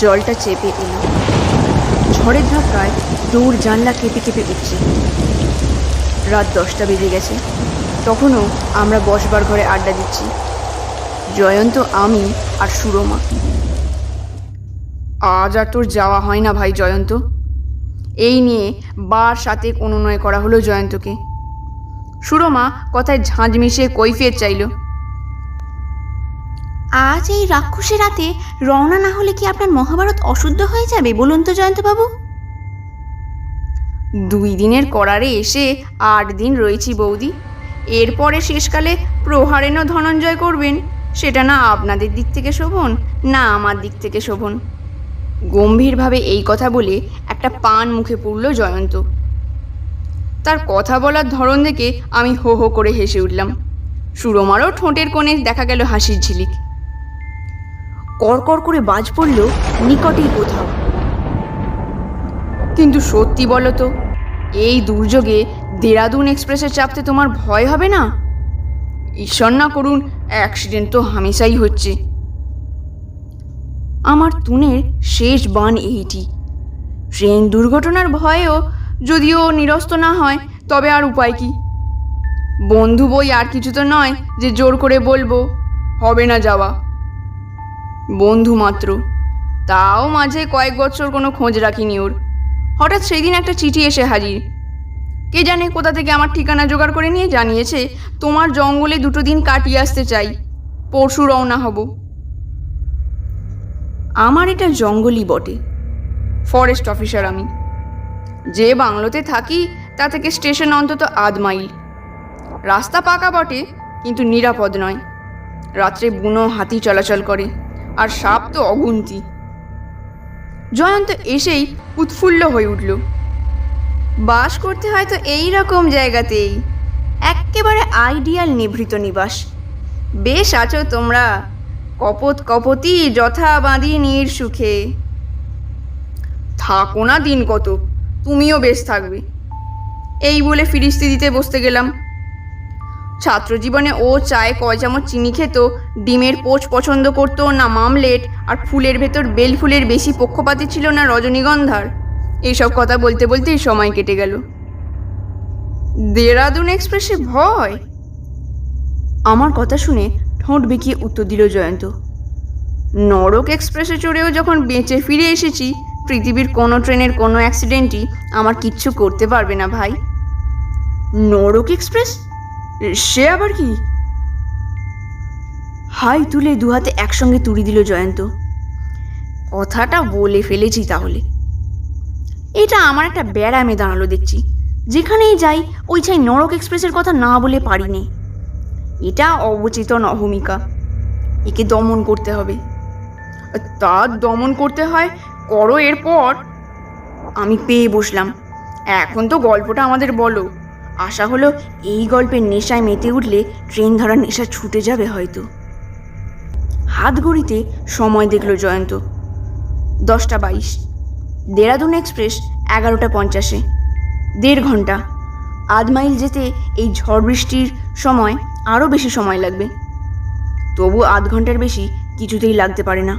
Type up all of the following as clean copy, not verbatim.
জলটা চেপে এলো। ঝড়ের ধাক্কায় দৌড় জানলা কেঁপে কেঁপে উঠছে। রাত 10টা বেজে গেছে। তখনও আমরা বসবার ঘরে আড্ডা দিচ্ছি, জয়ন্ত, আমি আর সুরমা। আজ আর তোর যাওয়া হয় না ভাই জয়ন্ত। এই নিয়ে বার সাথে অনুনয় করা হলো জয়ন্তকে। সুরমা কথায় ঝাঁঝ মিশিয়ে কৈফিয়ত চাইল। আজ এই রাক্ষসে রাতে রওনা না হলে কি আপনার মহাভারত অশুদ্ধ হয়ে যাবে বলুন তো জয়ন্তবাবু? 2 দিনের করারে এসে 8 দিন রয়েছি বৌদি। এরপরে শেষকালে প্রহারেণ ধনঞ্জয় করবেন, সেটা না আপনাদের দিক থেকে শোভন, না আমার দিক থেকে শোভন। গম্ভীরভাবে এই কথা বলে একটা পান মুখে পুরল জয়ন্ত। তার কথা বলার ধরন দেখে আমি হো হো করে হেসে উঠলাম। সুরমারও ঠোঁটের কোণে দেখা গেল হাসির ঝিলিক। কড়কড় করে বাজ পড়ল নিকটেই কোথাও। কিন্তু সত্যি বলো তো, এই দুর্যোগে দেরাদুন এক্সপ্রেসে চাপতে তোমার ভয় হবে না? ঈশ্বর না করুন অ্যাক্সিডেন্ট তো হামেশাই হচ্ছে। আমার তুনের শেষ বান এইটি। ট্রেন দুর্ঘটনার ভয়েও যদিও নিরস্ত না হয়, তবে আর উপায় কি? বন্ধু বই আর কিছু তো নয় যে জোর করে বলবো হবে না যাওয়া। বন্ধু মাত্র, তাও মাঝে কয়েক বছর কোনো খোঁজ রাখিনি ওর। হঠাৎ সেই দিন একটা চিঠি এসে হাজির। কে জানে কোথা থেকে আমার ঠিকানা জোগাড় করে নিয়ে জানিয়েছে তোমার জঙ্গলে 2 দিন কাটিয়ে আসতে চাই, পরশু রওনা হব। আমার এটা জঙ্গলই বটে, ফরেস্ট অফিসার আমি। যে বাংলোতে থাকি তা থেকে স্টেশন অন্তত 1/2 মাইল। রাস্তা পাকা বটে, কিন্তু নিরাপদ নয়। রাত্রে বুনো হাতি চলাচল করে, আর সাপ তো অগুন্তি। জয়ন্ত এসেই উৎফুল্ল হয়ে উঠল। বাস করতে হয় তো এই রকম জায়গাতেই, এক্কেবারে আইডিয়াল নিভৃত নিবাস। বেশ আছো তোমরা, কপত কপতি যথা বাঁধি নীর সুখে। থাকো না দিন কত, তুমিও বেশ থাকবে। এই বলে ফিরিস্তি দিতে বসতে গেলাম। ছাত্রজীবনে ও চায়ে 1 চামচ চিনি খেত, ডিমের পোচ পছন্দ করতো না মামলেট, আর ফুলের ভেতর বেল ফুলের বেশি পক্ষপাতী ছিল না রজনীগন্ধার। এইসব কথা বলতে বলতেই সময় কেটে গেল। দেরাদুন এক্সপ্রেসে ভয়? আমার কথা শুনে ঠোঁট বেঁকিয়ে উত্তর দিল জয়ন্ত। নরক এক্সপ্রেসে চড়েও যখন বেঁচে ফিরে এসেছি, পৃথিবীর কোনো ট্রেনের কোনো অ্যাক্সিডেন্টই আমার কিচ্ছু করতে পারবে না ভাই। নরক এক্সপ্রেস? সে আবার কি? হাই তুলে 2 হাতে একসঙ্গে তুড়ি দিল জয়ন্ত। কথাটা বলে ফেলেছি তাহলে। এটা আমার একটা ব্যারামে দাঁড়ালো দেখছি। যেখানেই যাই ওই চাই নরক এক্সপ্রেসের কথা না বলে পারি নে। এটা অবচেতন অহমিকা, একে দমন করতে হবে। তা দমন করতে হয়, করো এরপর। আমি পেয়ে বসলাম। এখন তো গল্পটা আমাদের বলো। আশা হলো এই গল্পের নেশায় মেতে উঠলে ট্রেন ধরার নেশা ছুটে যাবে হয়তো। হাত ঘড়িতে সময় দেখল জয়ন্ত। 10টা 22। দেরাদুন এক্সপ্রেস 11টা 50-এ। 1.5 ঘন্টা। 1/2 মাইল যেতে এই ঝড় বৃষ্টির সময় আরও বেশি সময় লাগবে। তবু 1/2 ঘন্টার বেশি কিছুতেই লাগতে পারে না।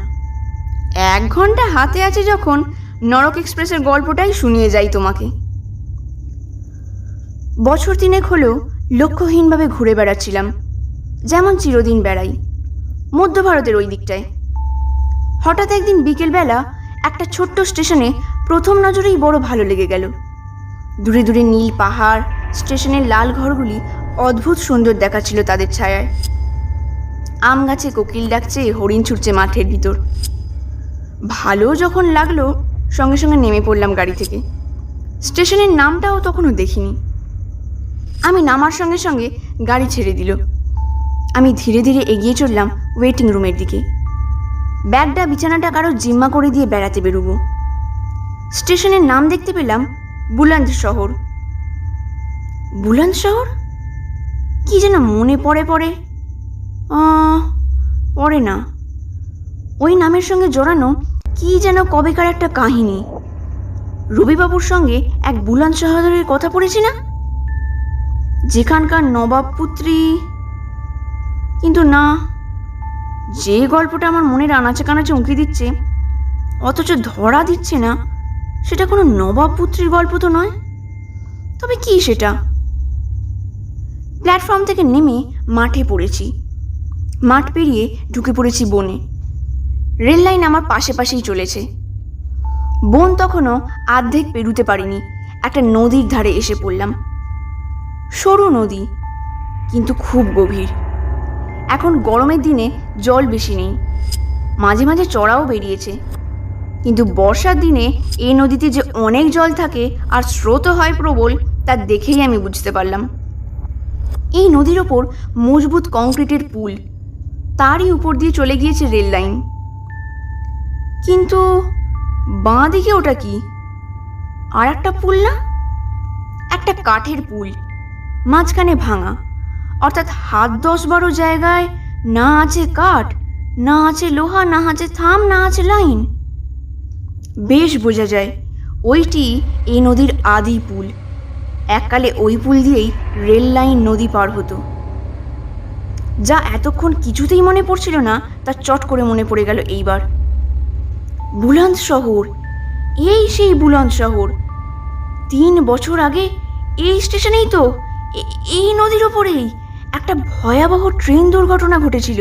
1 ঘন্টা হাতে আছে যখন, নরক এক্সপ্রেসের গল্পটাই শুনিয়ে যাই তোমাকে। বছর 3 হলেও লক্ষ্যহীনভাবে ঘুরে বেড়াচ্ছিলাম, যেমন চিরদিন বেড়াই, মধ্য ভারতের ওই দিকটায়। হঠাৎ একদিন বিকেলবেলা একটা ছোট্ট স্টেশনে প্রথম নজরেই বড় ভালো লেগে গেল। দূরে দূরে নীল পাহাড়, স্টেশনের লাল ঘরগুলি অদ্ভুত সুন্দর দেখাচ্ছিল তাদের ছায়ায়। আম গাছে কোকিল ডাকছে, হরিণ ছুটছে মাঠের ভিতর। ভালো যখন লাগলো, সঙ্গে সঙ্গে নেমে পড়লাম গাড়ি থেকে। স্টেশনের নামটাও তখনও দেখিনি। আমি নামার সঙ্গে সঙ্গে গাড়ি ছেড়ে দিল। আমি ধীরে ধীরে এগিয়ে চললাম ওয়েটিং রুমের দিকে। ব্যাগটা বিছানাটা কারো জিম্মা করে দিয়ে বেড়াতে বেরোবো। স্টেশনের নাম দেখতে পেলাম বুলন্দ শহর। বুলন্দ শহর কি যেন মনে পড়ে না। ওই নামের সঙ্গে জড়ানো কি যেন কবেকার একটা কাহিনী। রবিবাবুর সঙ্গে এক বুলন্দ শহরের কথা পড়েছি না, যেখানকার নবাব পুত্রী। কিন্তু না, যে গল্পটা আমার মনের আনাচে কানাচে উঁকি দিচ্ছে অথচ ধরা দিচ্ছে না, সেটা কোনো নবাব পুত্রীর গল্প তো নয়। তবে কি সেটা? প্ল্যাটফর্ম থেকে নেমে মাঠে পড়েছি। মাঠ পেরিয়ে ঢুকে পড়েছি বনে। রেল লাইন আমার পাশে পাশেই চলেছে। বন তখনও আর্ধেক পেরুতে পারিনি, একটা নদীর ধারে এসে পড়লাম। সরু নদী, কিন্তু খুব গভীর। এখন গরমের দিনে জল বেশি নেই, মাঝে মাঝে চড়াও বেরিয়েছে। কিন্তু বর্ষার দিনে এই নদীতে যে অনেক জল থাকে আর স্রোতও হয় প্রবল, তা দেখেই আমি বুঝতে পারলাম। এই নদীর ওপর মজবুত কংক্রিটের পুল, তারই উপর দিয়ে চলে গিয়েছে রেল লাইন। কিন্তু বাঁ দিকে ওটা কি? আর একটা পুল না? একটা কাঠের পুল, মাঝখানে ভাঙা, অর্থাৎ হাত 10-12 জায়গায় না আছে কাঠ, না আছে লোহা, না আছে থাম, না আছে লাইন। বেশ বোঝা যায় ওইটি এই নদীর আদি পুল। এককালে ওই পুল দিয়েই রেল লাইন নদী পার হতো। যা এতক্ষণ কিছুতেই মনে পড়ছিল না, তা চট করে মনে পড়ে গেল এইবার। বুলন্দ শহর, এই সেই বুলন্দ শহর। 3 বছর আগে এই স্টেশনেই তো, এই নদীর ওপরেই একটা ভয়াবহ ট্রেন দুর্ঘটনা ঘটেছিল।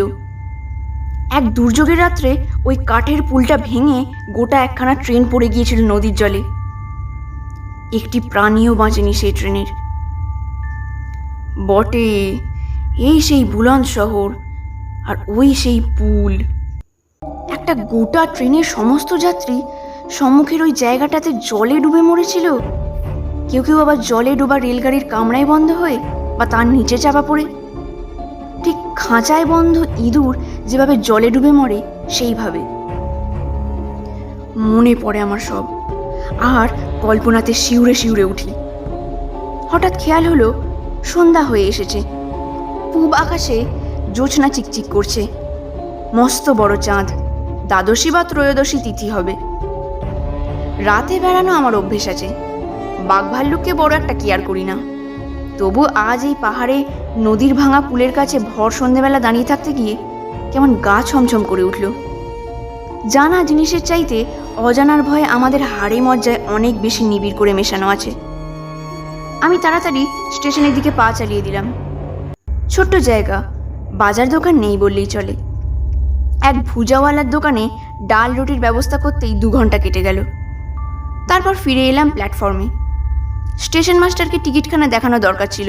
এক দুর্যোগের রাত্রে ওই কাঠের পুলটা ভেঙে গোটা একখানা ট্রেন পড়ে গিয়েছিল নদীর জলে। একটি প্রাণীও বাঁচেনি সেই ট্রেনের। বটে, এই সেই বুলন্দ শহর, আর ওই সেই পুল। একটা গোটা ট্রেনের সমস্ত যাত্রী সম্মুখের ওই জায়গাটাতে জলে ডুবে মরেছিল। কেউ কেউ আবার জলে ডোবা রেলগাড়ির কামরায় বন্ধ হয়ে বা তার নিচে চাপা পড়ে। ঠিক খাঁচায় বন্ধ ইঁদুর যেভাবে জলে ডুবে মরে, সেইভাবে। মনে পড়ে আমার সব, আর কল্পনাতে শিউরে শিউরে উঠি। হঠাৎ খেয়াল হলো সন্ধ্যা হয়ে এসেছে। পূব আকাশে জোছনা চিকচিক করছে। মস্ত বড় চাঁদ, দ্বাদশী বা ত্রয়োদশী তিথি হবে। রাতে বেড়ানো আমার অভ্যেস আছে, বাঘ ভাল্লুককে বড় একটা কেয়ার করি না। তবু আজ এই পাহাড়ে নদীর ভাঙা পুলের কাছে ভর সন্ধেবেলা দাঁড়িয়ে থাকতে গিয়ে কেমন গা ছমছম করে উঠল। জানা জিনিসের চাইতে অজানার ভয়ে আমাদের হাড়ে মজ্জায় অনেক বেশি নিবিড় করে মেশানো আছে। আমি তাড়াতাড়ি স্টেশনের দিকে পা চালিয়ে দিলাম। ছোট্ট জায়গা, বাজার দোকান নেই বললেই চলে। এক ভুজাওয়ালার দোকানে ডাল রুটির ব্যবস্থা করতেই 2 ঘন্টা কেটে গেল। তারপর ফিরে এলাম প্ল্যাটফর্মে। স্টেশন মাস্টারকে টিকিটখানা দেখানো দরকার ছিল।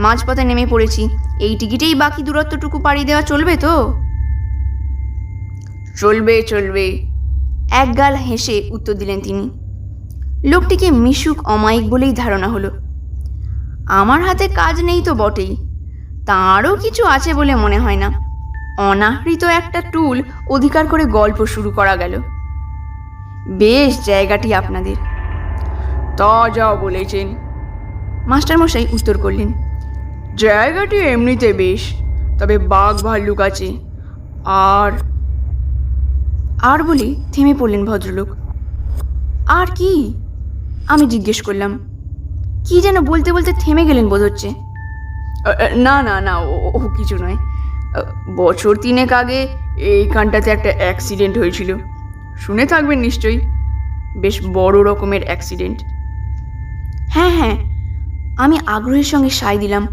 মাঝপথে নেমে পড়েছি। এই টিকিটেই বাকি দূরত্বটুকু পাড়ি দেওয়া চলবে তো? চলবে চলবে, একগাল হেসে উত্তর দিলেন তিনি। লোকটিকে মিশুক অমায়িক বলেই ধারণা হলো। আমার হাতে কাজ নেই তো বটেই, তাঁরও কিছু আছে বলে মনে হয় না। অনাহৃত একটা টুল অধিকার করে গল্প শুরু করা গেল। বেশ জায়গাটি আপনাদের। তা যা বলেছেন, মাস্টারমশাই উত্তর করলেন। জায়গাটি এমনিতে বেশ, তবে বাঘ ভাল্লুক আছে। আর বলে থেমে পড়লেন ভদ্রলোক। আর কি? আমি জিজ্ঞেস করলাম। কি যেন বলতে বলতে থেমে গেলেন বোধ হচ্ছে। না না না, ও কিছু নয়। বছর 3 আগে এইখানটাতে একটা অ্যাক্সিডেন্ট হয়েছিল, শুনে থাকবেন নিশ্চয়ই। বেশ বড় রকমের অ্যাক্সিডেন্ট। হ্যাঁ হ্যাঁ, আমি আগ্রহের সঙ্গে সায় দিলাম।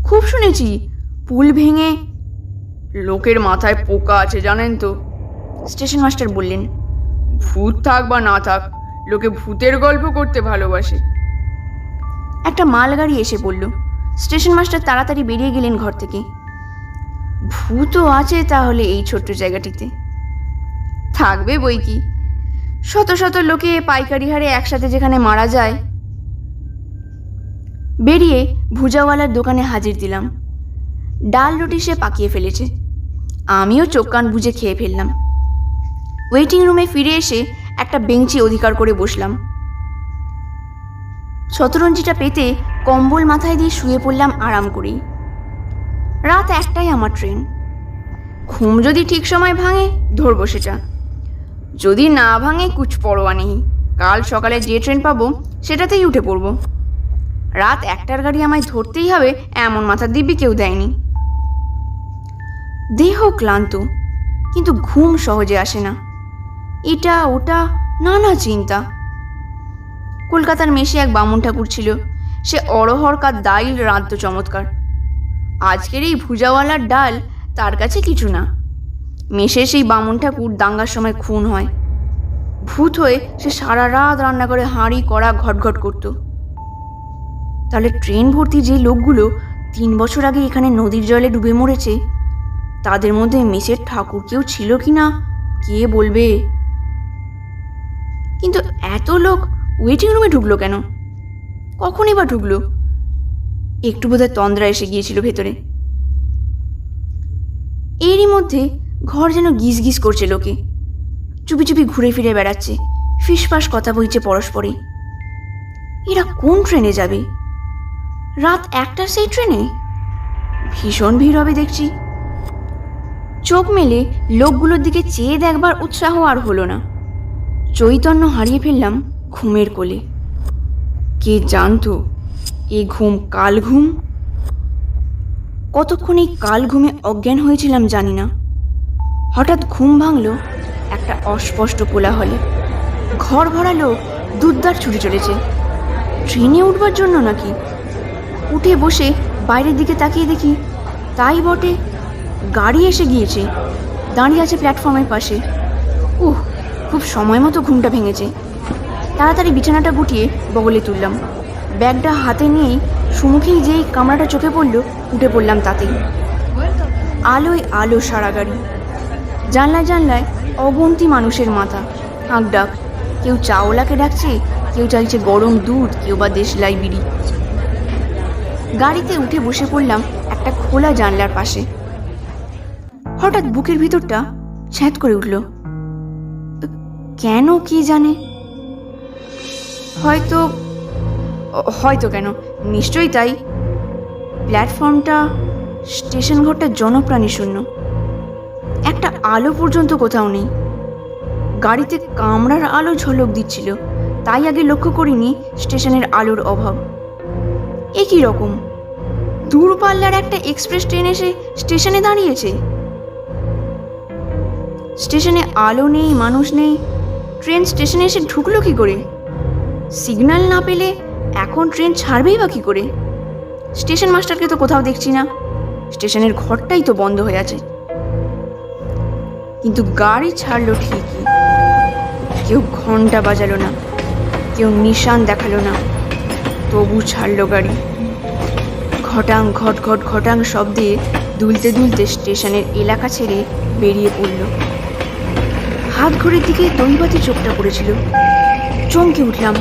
খুব শুনেছি, পুল ভেঙে। লোকের মাথায় পোকা আছে জানেন তো, স্টেশন মাস্টার বললেন। ভূত থাক বা না থাক, লোকে ভূতের গল্প করতে ভালোবাসে। একটা মালগাড়ি এসে পড়ল। স্টেশন মাস্টার তাড়াতাড়ি বেরিয়ে গেলেন ঘর থেকে। ভূতও আছে তাহলে এই ছোট্ট জায়গাটিতে? থাকবে বই কি, শত শত লোকে পাইকারি হারে একসাথে যেখানে মারা যায়। বেরিয়ে ভুজাওয়ালার দোকানে হাজির দিলাম। ডাল রুটি সে পাকিয়ে ফেলেছে। আমিও চোখ কান বুজে খেয়ে ফেললাম। ওয়েটিং রুমে ফিরে এসে একটা বেঞ্চি অধিকার করে বসলাম। শতরঞ্জিটা পেতে কম্বল মাথায় দিয়ে শুয়ে পড়লাম আরাম করেই। রাত 1টায় আমার ট্রেন। ঘুম যদি ঠিক সময় ভাঙে ধরবো সেটা, যদি না ভাঙে কুছ পরোয়া নেই। কাল সকালে যে ট্রেন পাবো সেটাতেই উঠে পড়ব। রাত 1টার গাড়ি আমায় ধরতেই হবে এমন মাথার দিব্যি কেউ দেয়নি। দেহ ক্লান্ত, কিন্তু ঘুম সহজে আসে না। এটা ওটা নানা চিন্তা। কলকাতার মেশে এক বামুন ঠাকুর ছিল, সে অরহরকার ডাইল রাঁধত চমৎকার। আজকের এই ভুজাওয়ালার ডাল তার কাছে কিছু না। মেশে সেই বামুন ঠাকুর দাঙ্গার সময় খুন হয়। ভূত হয়ে সে সারা রাত রান্না করে হাঁড়ি কড়া ঘটঘট করত। তাহলে ট্রেন ভর্তি যে লোকগুলো 3 বছর আগে এখানে নদীর জলে ডুবে মরেছে, তাদের মধ্যে মেসের ঠাকুর কেউ ছিল কি না কে বলবে। কিন্তু এত লোক ওয়েটিং রুমে ঢুকলো কেন? কখনই বা ঢুকলো? একটু বোধহয় তন্দ্রা এসে গিয়েছিল ভেতরে। এরই মধ্যে ঘর যেন গিজ গিজ করছে লোকে, চুপি চুপি ঘুরে ফিরে বেড়াচ্ছে, ফিসফাস কথা বইছে পরস্পরে। এরা কোন ট্রেনে যাবে? রাত 1টার সেই ট্রেনে? ভীষণ ভিড় হবে দেখছি। চোখ মেলে লোকগুলোর দিকে চেয়ে দেখবার উৎসাহ আর হলো না। চৈতন্য হারিয়ে ফেললাম ঘুমের কোলে। কে জানতো এ ঘুম কাল ঘুম? কতক্ষণ এই কাল ঘুমে অজ্ঞান হয়েছিলাম জানি না। হঠাৎ ঘুম ভাঙল একটা অস্পষ্ট কোলাহলে। ঘর ভরা লোক দুধদার ছুটে চলেছে। ট্রেনে উঠবার জন্য নাকি? উঠে বসে বাইরের দিকে তাকিয়ে দেখি তাই বটে, গাড়ি এসে গিয়েছে, দাঁড়িয়ে আছে প্ল্যাটফর্মের পাশে। খুব সময় মতো ঘুমটা ভেঙেছে। তাড়াতাড়ি বিছানাটা গুটিয়ে বগলে তুললাম। ব্যাগটা হাতে নিয়েই সুমুখেই যেই কামরাটা চোখে পড়ল, উঠে পড়লাম তাতেই। আলোয় আলো সারা গাড়ি। জানলায় জানলায় অগন্তি মানুষের মাথা, হাঁক ডাক। কেউ চাওলাকে ডাকছে, কেউ চাইছে গরম দুধ, কেউ বা দেশলাই বিড়ি। গাড়িতে উঠে বসে পড়লাম একটা খোলা জানলার পাশে। হঠাৎ বুকের ভিতরটা ছ্যাঁত করে উঠল। কেন কে জানে? হয়তো কেন, নিশ্চয়ই তাই। প্ল্যাটফর্মটা, স্টেশন ঘরটা জনপ্রাণী শূন্য। একটা আলো পর্যন্ত কোথাও নেই। গাড়িতে কামরার আলো ঝলক দিচ্ছিল, তাই আগে লক্ষ্য করিনি স্টেশনের আলোর অভাব। এ কি রকম? দূরপাল্লার একটা এক্সপ্রেস ট্রেন এসে স্টেশনে দাঁড়িয়েছে। স্টেশনে আলো নেই, মানুষ নেই, ট্রেন স্টেশনে এসে ঢুকলো কি করে? সিগন্যাল না পেলে এখন ট্রেন ছাড়বেই বা কি করে? স্টেশন মাস্টারকে তো কোথাও দেখছি না, স্টেশনের ঘরটাই তো বন্ধ হয়ে আছে। কিন্তু গাড়ি ছাড়লো ঠিকই। কেউ ঘন্টা বাজালো না, কেউ নিশান দেখালো না, তবু ছাড়লো গাড়ি। ঘটাং ঘট ঘট ঘটাং শব্দে দুলতে দুলতে স্টেশনের এলাকা ছেড়ে বেরিয়ে পড়ল। হাত ঘড়ির দিকে দৈবাতি চোখটা পড়েছিল। চমকে উঠলাম।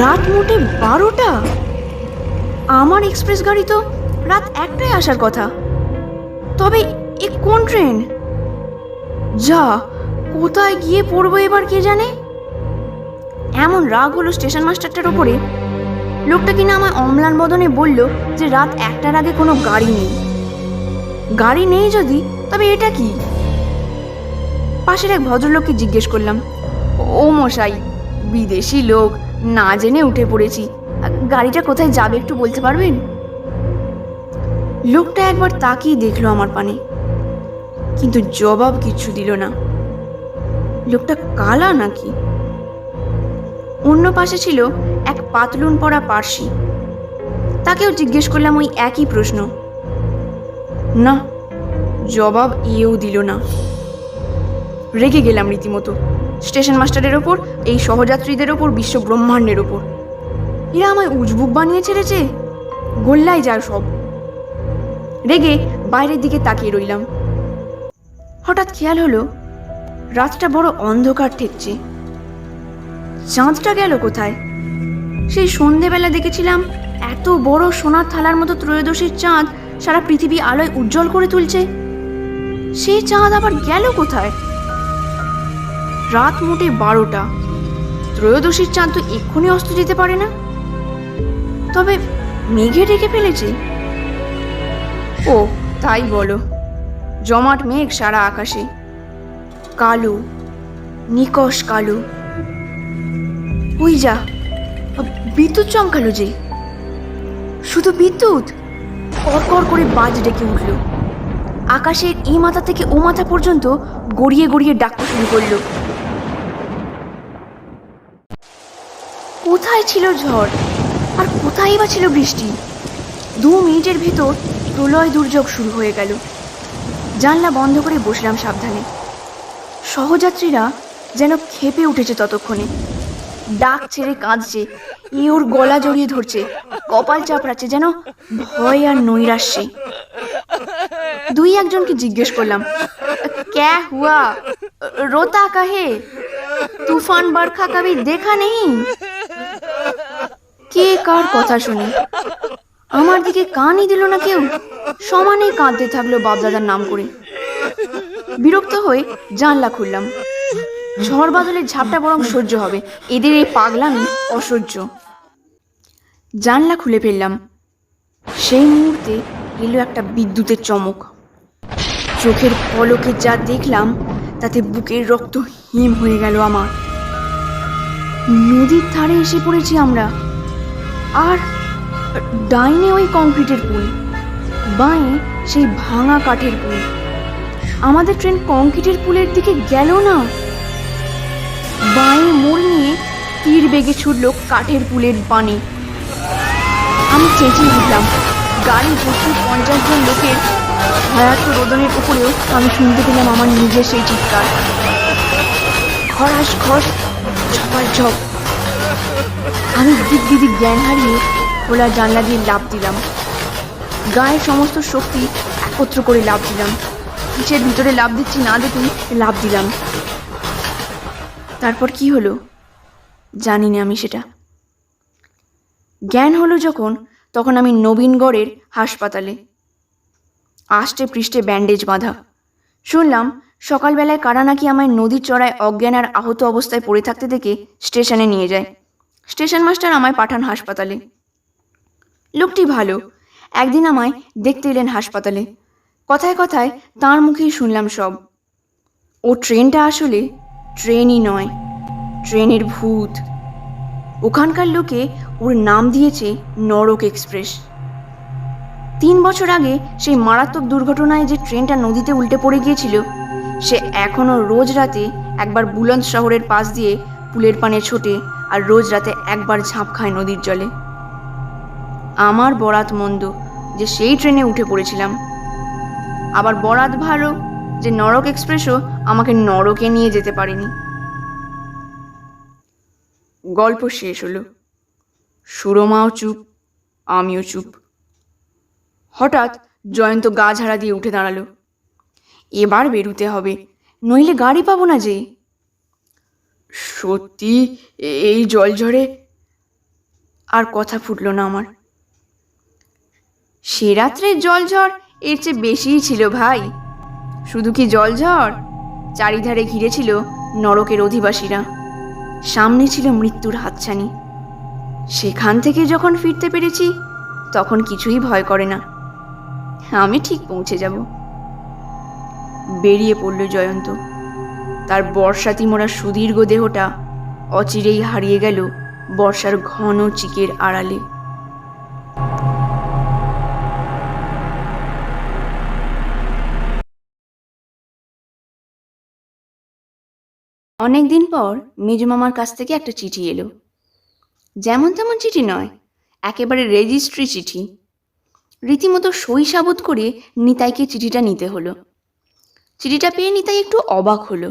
রাত মোটে 12টা। আমার এক্সপ্রেস গাড়ি তো রাত 1টায় আসার কথা। তবে এ কোন ট্রেন? যা, কোথায় গিয়ে পড়বো এবার কে জানে। এমন রাগ হলো স্টেশন মাস্টারটার ওপরে। লোকটা কিনা আমায় অম্লান বদনে বলল যে রাত 1টার আগে কোনো গাড়ি নেই। গাড়ি নেই যদি, তবে এটা কি? পাশের এক ভদ্রলোককে জিজ্ঞেস করলাম, ও মশাই, বিদেশি লোক, না জেনে উঠে পড়েছি, গাড়িটা কোথায় যাবে একটু বলতে পারবেন? লোকটা একবার তাকিয়ে দেখলো আমার পানে, কিন্তু জবাব কিচ্ছু দিল না। লোকটা কালা নাকি? অন্য পাশে ছিল এক পাতলুন পরা পার্সি। তাকেও জিজ্ঞেস করলাম ওই একই প্রশ্ন। না, জবাব এও দিল না। রেগে গেলাম রীতিমতো স্টেশন মাস্টারের ওপর, এই সহযাত্রীদের ওপর, বিশ্ব ব্রহ্মাণ্ডের ওপর। এরা আমায় উজবুক বানিয়ে ছেড়েছে, গোল্লায় যায় সব। রেগে বাইরের দিকে তাকিয়ে রইলাম। হঠাৎ খেয়াল হলো রাতটা বড় অন্ধকার ঠেকছে। চাঁদটা গেল কোথায়? সেই সন্ধেবেলা দেখেছিলাম এত বড় সোনার থালার মতো ত্রয়োদশীর চাঁদ সারা পৃথিবী আলোয় উজ্জ্বল করে তুলছে। সেই চাঁদ আবার গেল কোথায়? রাত মোটে 12টা। ত্রয়োদশীর চাঁদ তো এক্ষুনি অস্ত যেতে পারে না। তবে মেঘে ঢেকে ফেলেছে। ও তাই বলো, জমাট মেঘ সারা আকাশে, কালো, নিকষ কালো। ওই যা, বিদ্যুৎ চমকালো যে। শুধু বিদ্যুৎ? কড়কড় করে বাজ ডেকে উঠল। আকাশের এই মাথা থেকে ও মাথা পর্যন্ত গড়িয়ে গড়িয়ে ডাকতে শুরু করলো, কোথায় ছিল ঝড় আর কোথায় বা ছিল বৃষ্টি? 2 মিনিটের ভিতর প্রলয় দুর্যোগ শুরু হয়ে গেল। জানলা বন্ধ করে বসলাম সাবধানে। সহযাত্রীরা যেন ক্ষেপে উঠেছে ততক্ষণে, ডাক ছেড়ে কাঁদছে, ওর গলা জড়িয়ে ধরছে, কপাল চাপড়াচ্ছে যেন ভয় আর নৈরাশ্যে। 2-1 জনকে জিজ্ঞেস করলাম, ক্যা হুয়া, রোতা কাহে, তুফান বরখা কবি দেখা নেই? কে কার কথা শুনি, আমার দিকে কানই দিল না কেউ, সমানে কাঁদতে থাকলো বাপদাদার নাম করে। বিরক্ত হয়ে জানলা খুললাম। ঝড় বাদলের ঝাপটা বরং সহ্য হবে, এদের এই পাগলামি অসহ্য। জানলা খুলে ফেললাম। সেই মুহূর্তে এলো একটা বিদ্যুতের চমক। চোখের পলকে যা দেখলাম তাতে বুকের রক্ত হিম হয়ে গেল আমার। নদীর ধারে এসে পড়েছি আমরা, আর ডাইনে ওই কংক্রিটের পুল, বাঁয়ে সেই ভাঙা কাঠের পুল। আমাদের ট্রেন কংক্রিটের পুলের দিকে গেল না, বাঁয়ে মোড় নিয়ে তীর বেগে ছুটল কাঠের পুলের পানে। আমি চেঁচিয়ে উঠলাম। গাড়ি ভর্তি 50 জন লোকের ভয়ার্থ রোদনের উপরেও আমি শুনতে পেলাম আমার নিজের সেই চিৎকার। খড়াস খস, ঝপাঝপ। আমি দিক দিদিক জ্ঞান হারিয়ে খোলা জানলা দিয়ে লাফ দিলাম। গায়ের সমস্ত শক্তি একত্র করে লাফ দিলাম। কিসের ভিতরে লাফ দিচ্ছি না দেখুন, লাফ দিলাম। তারপর কি হলো জানি না আমি সেটা। জ্ঞান হলো যখন, তখন আমি নবীনগড়ের হাসপাতালে, আষ্টে পৃষ্ঠে ব্যান্ডেজ বাঁধা। শুনলাম সকালবেলায় কারা নাকি আমায় নদীর চড়ায় অজ্ঞান আর আহত অবস্থায় পড়ে থাকতে দেখে স্টেশনে নিয়ে যায়। স্টেশন মাস্টার আমায় পাঠান হাসপাতালে। লোকটি ভালো, একদিন আমায় দেখতে এলেন হাসপাতালে। কথায় কথায় তাঁর মুখেই শুনলাম সব। ও ট্রেনটা আসলে ট্রেনই নয়, ট্রেনের ভূত। ওখানকার লোকে ওর নাম দিয়েছে নরক এক্সপ্রেস। 3 বছর আগে সেই মারাত্মক দুর্ঘটনায় যে ট্রেনটা নদীতে উল্টে পড়ে গিয়েছিল, সে এখনও রোজ রাতে একবার বুলন্দ শহরের পাশ দিয়ে পুলের পানে ছোটে, আর রোজ রাতে একবার ঝাঁপ খায় নদীর জলে। আমার বরাত মন্দ যে সেই ট্রেনে উঠে পড়েছিলাম, আবার বরাত ভালো যে নরক এক্সপ্রেসও আমাকে নরকে নিয়ে যেতে পারেনি। গল্প শেষ হলো। সুরমাও চুপ, আমিও চুপ। হঠাৎ জয়ন্ত গা ঝাড়া দিয়ে উঠে দাঁড়ালো। এবার বেরুতে হবে, নইলে গাড়ি পাবো না যে। সত্যি এই জলঝড়ে? আর কথা ফুটল না আমার। সে রাত্রের জলঝড় এর চেয়ে বেশিই ছিল ভাই। শুধু কি জলঝড়, চারিধারে ঘিরে ছিল নরকের অধিবাসীরা, সামনে ছিল মৃত্যুর হাতছানি। সেখান থেকে যখন ফিরতে পেরেছি তখন কিছুই ভয় করে না, আমি ঠিক পৌঁছে যাব। বেরিয়ে পড়ল জয়ন্ত। তার বর্ষাতি মোড়া সুদীর্ঘ দেহটা অচিরেই হারিয়ে গেল বর্ষার ঘন চিকের আড়ালে। অনেকদিন পর মেজমামার কাছ থেকে একটা চিঠি এলো। যেমন তেমন চিঠি নয়, একেবারে রেজিস্ট্রি চিঠি। রীতিমতো সই সাবুত করে নিতাইকে চিঠিটা নিতে হলো। চিঠিটা পেয়ে নিতাই একটু অবাক হলো।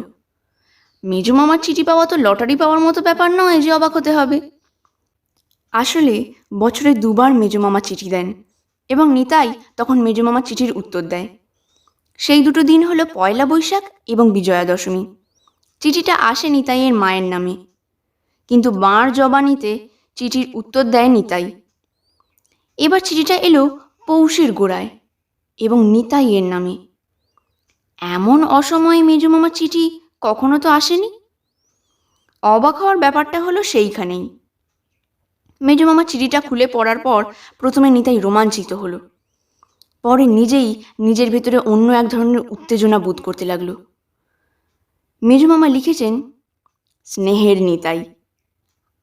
মেজমামার চিঠি পাওয়া তো লটারি পাওয়ার মতো ব্যাপার নয় যে অবাক হতে হবে। আসলে বছরে 2 বার মেজমামা চিঠি দেন, এবং নিতাই তখন মেজমামার চিঠির উত্তর দেয়। সেই দুটো দিন হলো পয়লা বৈশাখ এবং বিজয়া দশমী। চিঠিটা আসে নিতাইয়ের মায়ের নামে, কিন্তু মার জবানিতে চিঠির উত্তর দেয় নিতাই। এবার চিঠিটা এলো পৌষের গোড়ায় এবং নিতাইয়ের নামে। এমন অসময়ে মেজমামার চিঠি কখনো তো আসেনি। অবাক হওয়ার ব্যাপারটা হলো সেইখানেই। মেজমামার চিঠিটা খুলে পড়ার পর প্রথমে নিতাই রোমাঞ্চিত হলো, পরে নিজেই নিজের ভেতরে অন্য এক ধরনের উত্তেজনা বোধ করতে লাগলো। মেজমামা লিখেছেন, স্নেহের নিতাই,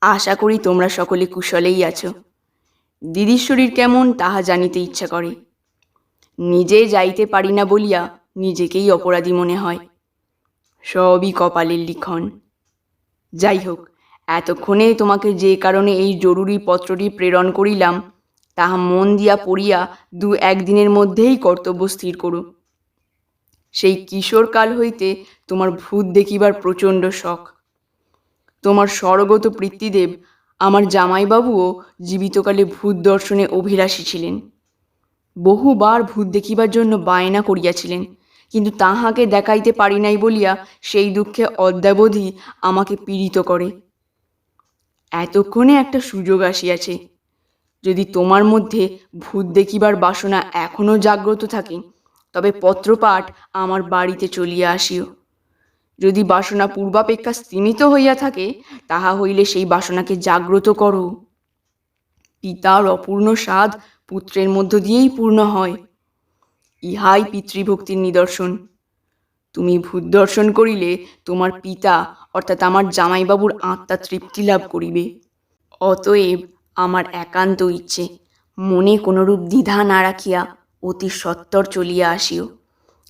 আশা করি তোমরা সকলে কুশলেই আছো। দিদির শরীর কেমন তাহা জানিতে ইচ্ছা করে। নিজে যাইতে পারি না বলিয়া নিজেকেই অপরাধী মনে হয়। সবই কপালের লিখন। যাই হোক, এতক্ষণে তোমাকে যে কারণে এই জরুরি পত্রটি প্রেরণ করিলাম, তাহা মন দিয়া পড়িয়া 2-1 দিনের মধ্যেই কর্তব্য স্থির করো। সেই কিশোরকাল হইতে তোমার ভূত দেখিবার প্রচণ্ড শখ। তোমার স্বর্গত পিতৃদেব আমার জামাইবাবুও জীবিতকালে ভূত দর্শনে অভিলাষী ছিলেন। বহুবার ভূত দেখিবার জন্য বায়না করিয়াছিলেন, কিন্তু তাহাকে দেখাইতে পারি নাই বলিয়া সেই দুঃখে অদ্যাবধি আমাকে পীড়িত করে। এতক্ষণে একটা সুযোগ আসিয়াছে। যদি তোমার মধ্যে ভূত দেখিবার বাসনা এখনও জাগ্রত থাকে, তবে পত্রপাঠ আমার বাড়িতে চলিয়া আসিও। যদি বাসনা পূর্বাপেক্ষা স্তিমিত হইয়া থাকে, তাহা হইলে সেই বাসনাকে জাগ্রত করো। পিতার অপূর্ণ স্বাদ পুত্রের মধ্য দিয়েই পূর্ণ হয়। ইহাই পিতৃভক্তির নিদর্শন। তুমি ভূত দর্শন করিলে তোমার পিতা অর্থাৎ আমার জামাইবাবুর আত্মা তৃপ্তি লাভ করিবে। অতএব আমার একান্ত ইচ্ছে, মনে কোনরূপ দ্বিধা না রাখিয়া অতি সত্বর চলিয়া আসিও।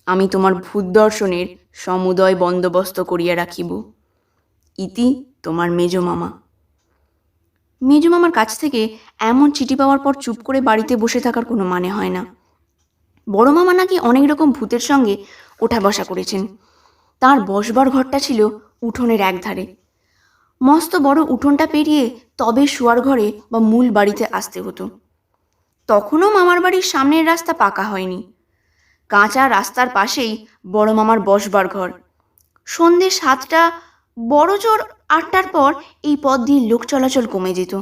আমি তোমার ভূত দর্শনের সমুদয় বন্দোবস্ত করিয়া রাখিব। ইতি তোমার মেজমামা। মেজমামার কাছ থেকে এমন চিঠি পাওয়ার পর চুপ করে বাড়িতে বসে থাকার কোনো মানে হয় না। বড় মামা নাকি অনেক রকম ভূতের সঙ্গে ওঠা বসা করেছেন। তার বসবার ঘরটা ছিল উঠোনের একধারে। মস্ত বড় উঠোনটা পেরিয়ে তবে শোয়ার ঘরে বা মূল বাড়িতে আসতে হতো। তখনও মামার বাড়ির সামনের রাস্তা পাকা হয়নি। কাঁচা রাস্তার পাশেই বড় মামার বসবার ঘর। সন্ধ্যে 7টা, বড় জোর 8টার পর এই পথ দিয়ে লোক চলাচল কমে যেত।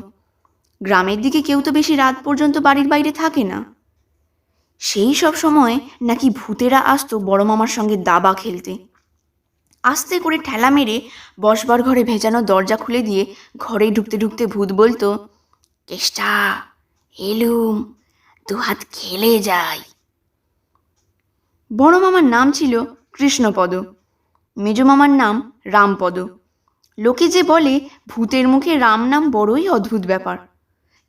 গ্রামের দিকে কেউ তো বেশি রাত পর্যন্ত বাড়ির বাইরে থাকে না। সেই সব সময় নাকি ভূতেরা আসতো বড় মামার সঙ্গে দাবা খেলতে। আস্তে করে ঠেলা মেরে বসবার ঘরে ভেজানো দরজা খুলে দিয়ে ঘরে ঢুকতে ঢুকতে ভূত বলতো, কেষ্টা এলুম, 2 হাত খেলে যাই। বড় মামার নাম ছিল কৃষ্ণপদ, মেজ মামার নাম রামপদ। লোকে যে বলে ভূতের মুখে রাম নাম বড়ই অদ্ভুত ব্যাপার,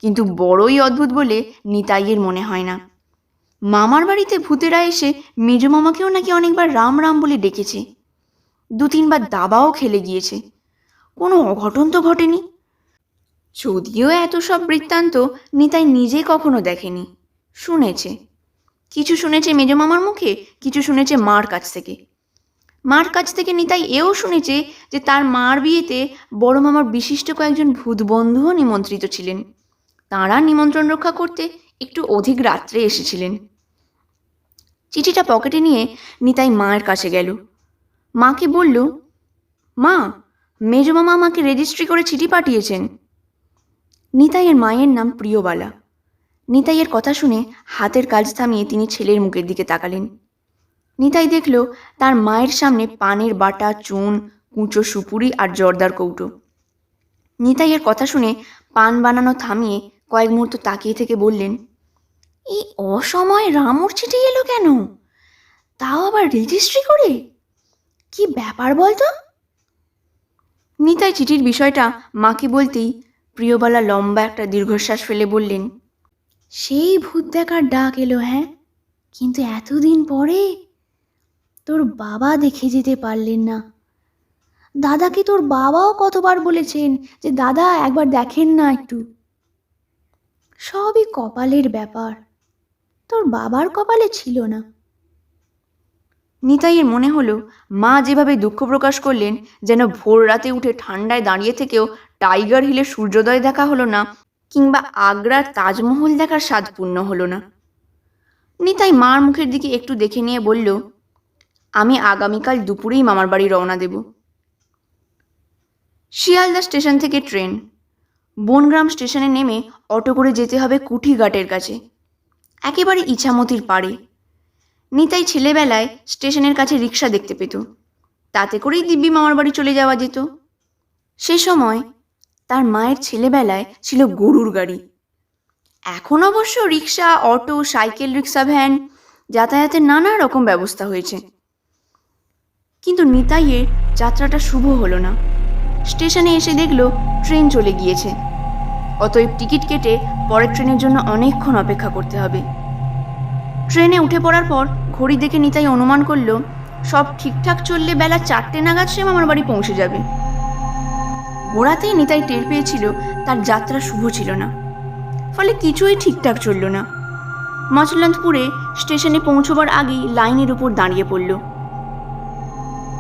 কিন্তু বড়ই অদ্ভুত বলে নিতাইয়ের মনে হয় না। মামার বাড়িতে ভূতেরা এসে মেজ মামাকেও নাকি অনেকবার রাম রাম বলে ডেকেছে। 2-3 বার দাবাও খেলে গিয়েছে। কোনো অঘটন তো ঘটেনি। যদিও এত সব বৃত্তান্ত নিতাই নিজে কখনো দেখেনি, শুনেছে। কিছু শুনেছে মেজ মামার মুখে, কিছু শুনেছে মার কাছ থেকে। মার কাছ থেকে নিতাই এও শুনেছে যে তার মার বিয়েতে বড় মামার বিশিষ্ট কয়েকজন ভূত বন্ধুও নিমন্ত্রিত ছিলেন। তাঁরা নিমন্ত্রণ রক্ষা করতে একটু অধিক রাত্রে এসেছিলেন। চিঠিটা পকেটে নিয়ে নিতাই মায়ের কাছে গেল। মাকে বলল, মা, মেজ মামা আমাকে রেজিস্ট্রি করে চিঠি পাঠিয়েছেন। নিতাইয়ের মায়ের নাম প্রিয়বালা। নিতাইয়ের কথা শুনে হাতের কাজ থামিয়ে তিনি ছেলের মুখের দিকে তাকালেন। নিতাই দেখল তার মায়ের সামনে পানের বাটা, চুন, কুঁচো সুপুরি আর জর্দার কৌটো। নিতাইয়ের কথা শুনে পান বানানো থামিয়ে কয়েক মুহূর্ত তাকিয়ে থেকে বললেন, এই অসময়ে রামুর চিঠি এলো কেন? তাও আবার রেজিস্ট্রি করে? কি ব্যাপার বলতো? নিতাই চিঠির বিষয়টা মাকে বলতেই প্রিয়বালা লম্বা একটা দীর্ঘশ্বাস ফেলে বললেন, সেই ভূত দেখার ডাক এলো, হ্যাঁ, কিন্তু এতদিন পরে তোর বাবা দেখে যেতে পারলেন না। দাদাকে তোর বাবাও কতবার বলেছেন যে দাদা একবার দেখেন না একটু। সবই কপালের ব্যাপার, তোর বাবার কপালে ছিল না। নিতাইয়ের মনে হলো মা যেভাবে দুঃখ প্রকাশ করলেন, যেন ভোর রাতে উঠে ঠান্ডায় দাঁড়িয়ে থেকেও টাইগার হিলে সূর্যোদয় দেখা হলো না, কিংবা আগ্রার তাজমহল দেখার স্বাদ পূর্ণ হলো না। নিতাই মার মুখের দিকে একটু দেখে নিয়ে বলল, আমি আগামীকাল দুপুরেই মামার বাড়ি রওনা দেব। শিয়ালদা স্টেশন থেকে ট্রেন। বনগ্রাম স্টেশনে নেমে অটো করে যেতে হবে কুঠিঘাটের কাছে, একেবারে ইছামতির পাড়ে। নিতাই ছেলেবেলায় স্টেশনের কাছে রিক্সা দেখতে পেত, তাতে করেই দিব্যি মামার বাড়ি চলে যাওয়া যেত। সে সময় তার মায়ের ছেলেবেলায় ছিল গরুর গাড়ি। এখন অবশ্য রিক্সা, অটো, সাইকেল, রিক্সা, ভ্যান, যাতায়াতের নানা রকম ব্যবস্থা হয়েছে। কিন্তু নিতাইয়ের যাত্রাটা শুভ হলো না। স্টেশনে এসে দেখল ট্রেন চলে গিয়েছে। অতএব টিকিট কেটে পরের ট্রেনের জন্য অনেকক্ষণ অপেক্ষা করতে হবে। ট্রেনে উঠে পড়ার পর ঘড়ি দেখে নিতাই অনুমান করল সব ঠিকঠাক চললে বেলা 4টে নাগাদ সে মামার বাড়ি পৌঁছে যাবে। ঘোরাতেই নিতাই টের পেয়েছিল তার যাত্রা শুভ ছিল না, ফলে কিছুই ঠিকঠাক চলল না। মচলন্দপুরে স্টেশনে পৌঁছবার আগেই লাইনের উপর দাঁড়িয়ে পড়ল।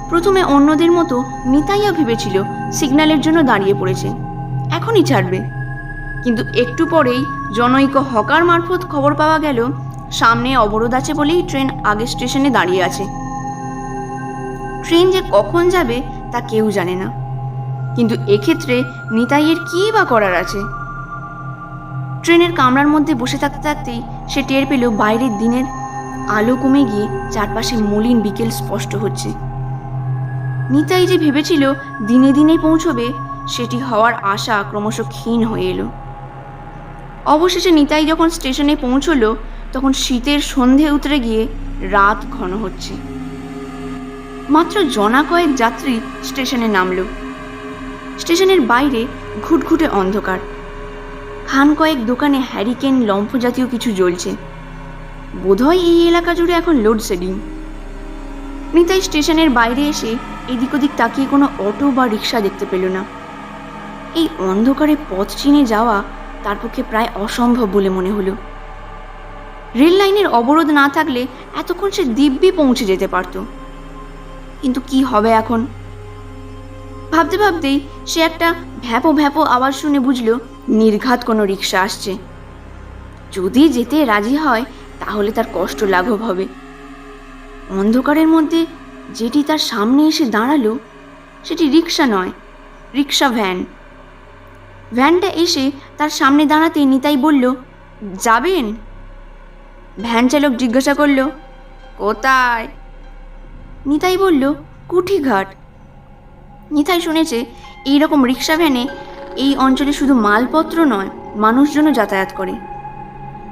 প্রথমে অন্যদের মতো নিতাইও ভেবেছিল সিগন্যালের জন্য দাঁড়িয়ে পড়েছে, এখনই ছাড়বে। কিন্তু একটু পরেই জনৈক হকার মারফত খবর পাওয়া গেল সামনে অবরোধ আছে বলেই ট্রেন আগের স্টেশনে দাঁড়িয়ে আছে। ট্রেন যে কখন যাবে তা কেউ জানে না, কিন্তু এক্ষেত্রে নিতাইয়ের কী বা করার আছে? ট্রেনের কামরার মধ্যে বসে থাকতে থাকতেই সে টের পেল বাইরের দিনের আলো কমে গিয়ে চারপাশে মলিন বিকেল স্পষ্ট হচ্ছে। নিতাই যে ভেবেছিল দিনে দিনে পৌঁছবে, সেটি হওয়ার আশা ক্রমশ ক্ষীণ হয়ে এলো। অবশেষে নিতাই যখন স্টেশনে পৌঁছল, তখন শীতের সন্ধে উতরে গিয়ে রাত ঘন হচ্ছে। মাত্র জনা কয়েক যাত্রী স্টেশনে নামল। স্টেশনের বাইরে ঘুটঘুটে অন্ধকার, খান কয়েক দোকানে হ্যারিকেন লম্ফ জাতীয় কিছু জ্বলছে। বোধহয় এই এলাকা জুড়ে এখন লোডশেডিং। নিতাই স্টেশনের বাইরে এসে এদিক ওদিক তাকিয়ে কোনো অটো বা রিক্সা দেখতে পেল না। এই অন্ধকারে পথ চিনে যাওয়া তার পক্ষে প্রায় অসম্ভব বলে মনে হলো। রেল লাইনের অবরোধ না থাকলে এতক্ষণ সে দিব্যি পৌঁছে যেতে পারত, কিন্তু কি হবে এখন? ভাবতে ভাবতেই সে একটা ভ্যাপো ভ্যাপো আওয়াজ শুনে বুঝল নির্ঘাত কোনো রিক্সা আসছে। যদি যেতে রাজি হয় তাহলে তার কষ্ট লাঘব হবে। অন্ধকারের মধ্যে যেটি তার সামনে এসে দাঁড়ালো সেটি রিক্সা নয়, রিক্সা ভ্যান। ভ্যানটা এসে তার সামনে দাঁড়াতেই নিতাই বলল, যাবেন? ভ্যান চালক জিজ্ঞাসা করল, কোথায়? নিতাই বলল, কুঠিঘাট। নিতাই শুনেছে এই রকম রিক্সা ভ্যানে এই অঞ্চলে শুধু মালপত্র নয়, মানুষজনও যাতায়াত করে।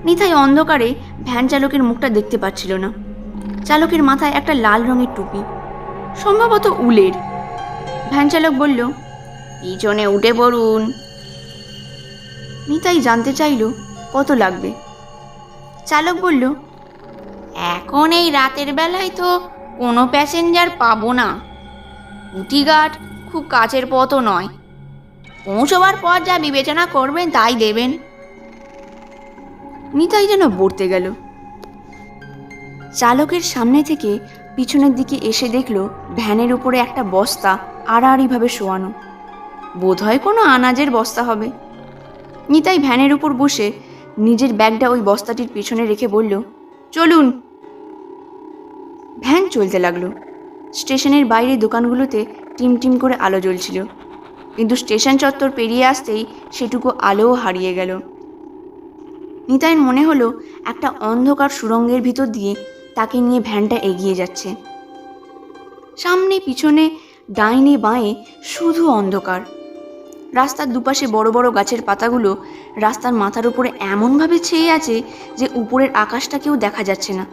নিতাই অন্ধকারে ভ্যান চালকের মুখটা দেখতে পাচ্ছিল না। চালকের মাথায় একটা লাল রঙের টুপি, সম্ভবত উলের। ভ্যান চালক বলল, পিছনে উঠে পড়ুন। নিতাই জানতে চাইল কত লাগবে। চালক বলল, এখন এই রাতের বেলায় তো কোনো প্যাসেঞ্জার পাবো না। কুঠিঘাট খুব কাছের পথও নয়, পৌঁছবার পর যা বিবেচনা করবেন তাই দেবেন। নিতাই যেন বর্তে গেল। চালকের সামনে থেকে পিছনের দিকে এসে দেখল ভ্যানের উপরে একটা বস্তা আড়াআড়িভাবে শোয়ানো, বোধহয় কোনো আনাজের বস্তা হবে। নিতাই ভ্যানের উপর বসে নিজের ব্যাগটা ওই বস্তাটির পিছনে রেখে বলল, চলুন। ভ্যান চলতে লাগলো। স্টেশনের বাইরে দোকানগুলোতে টিমটিম করে আলো জ্বলছিল, কিন্তু স্টেশন চত্বর পেরিয়ে আসতেই সেটুকু আলোও হারিয়ে গেল। নিতাইয়ের মনে হলো একটা অন্ধকার সুড়ঙ্গের ভিতর দিয়ে তাকে নিয়ে ভ্যানটা এগিয়ে যাচ্ছে। সামনে পিছনে ডাইনে বাঁয়ে শুধু অন্ধকার। রাস্তার দুপাশে বড় বড় গাছের পাতাগুলো রাস্তার মাথার উপরে এমনভাবে ছেয়ে আছে যে উপরের আকাশটাকেও দেখা যাচ্ছে না।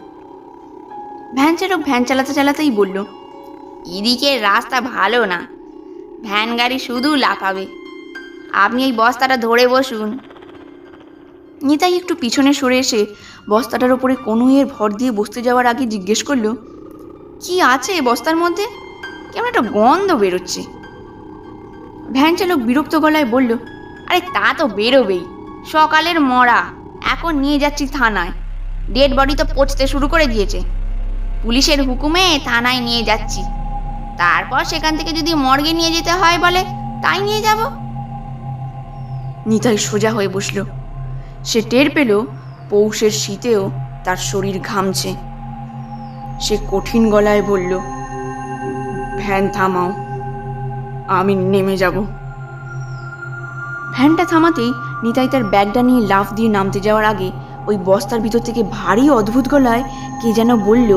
ভ্যান চালক ভ্যান চালাতে চালাতেই বলল, এদিকের রাস্তা ভালো না, ভ্যান গাড়ি শুধু লাফাবে। আপনি এই বস্তাটা ধরে বসুন। নিতাই একটু পিছনে সরে এসে বস্তাটার উপরে কনুইয়ের ভর দিয়ে বসতে যাওয়ার আগে জিজ্ঞেস করল, কি আছে এই বস্তার মধ্যে? কেমন একটা গন্ধ বেরোচ্ছে। ভ্যান চালক বিরক্ত গলায় বলল, আরে তা তো বেরোবেই, সকালের মরা, এখন নিয়ে যাচ্ছি থানায়। ডেড বডি তো পচতে শুরু করে দিয়েছে, পুলিশের হুকুমে থানায় নিয়ে যাচ্ছি। তারপর সেখান থেকে যদি মর্গে নিয়ে যেতে হয় বলে তাই নিয়ে যাব। নিতাই সোজা হয়ে বসল। সে টের পেল পৌষের শীতেও তার শরীর ঘামছে। সে কঠিন গলায় বলল, ভ্যান থামাও, আমি নেমে যাব। ভ্যানটা থামাতেই নিতাই তার ব্যাগটা নিয়ে লাফ দিয়ে নামতে যাওয়ার আগে ওই বস্তার ভিতর থেকে ভারী অদ্ভুত গলায় কে যেন বলল,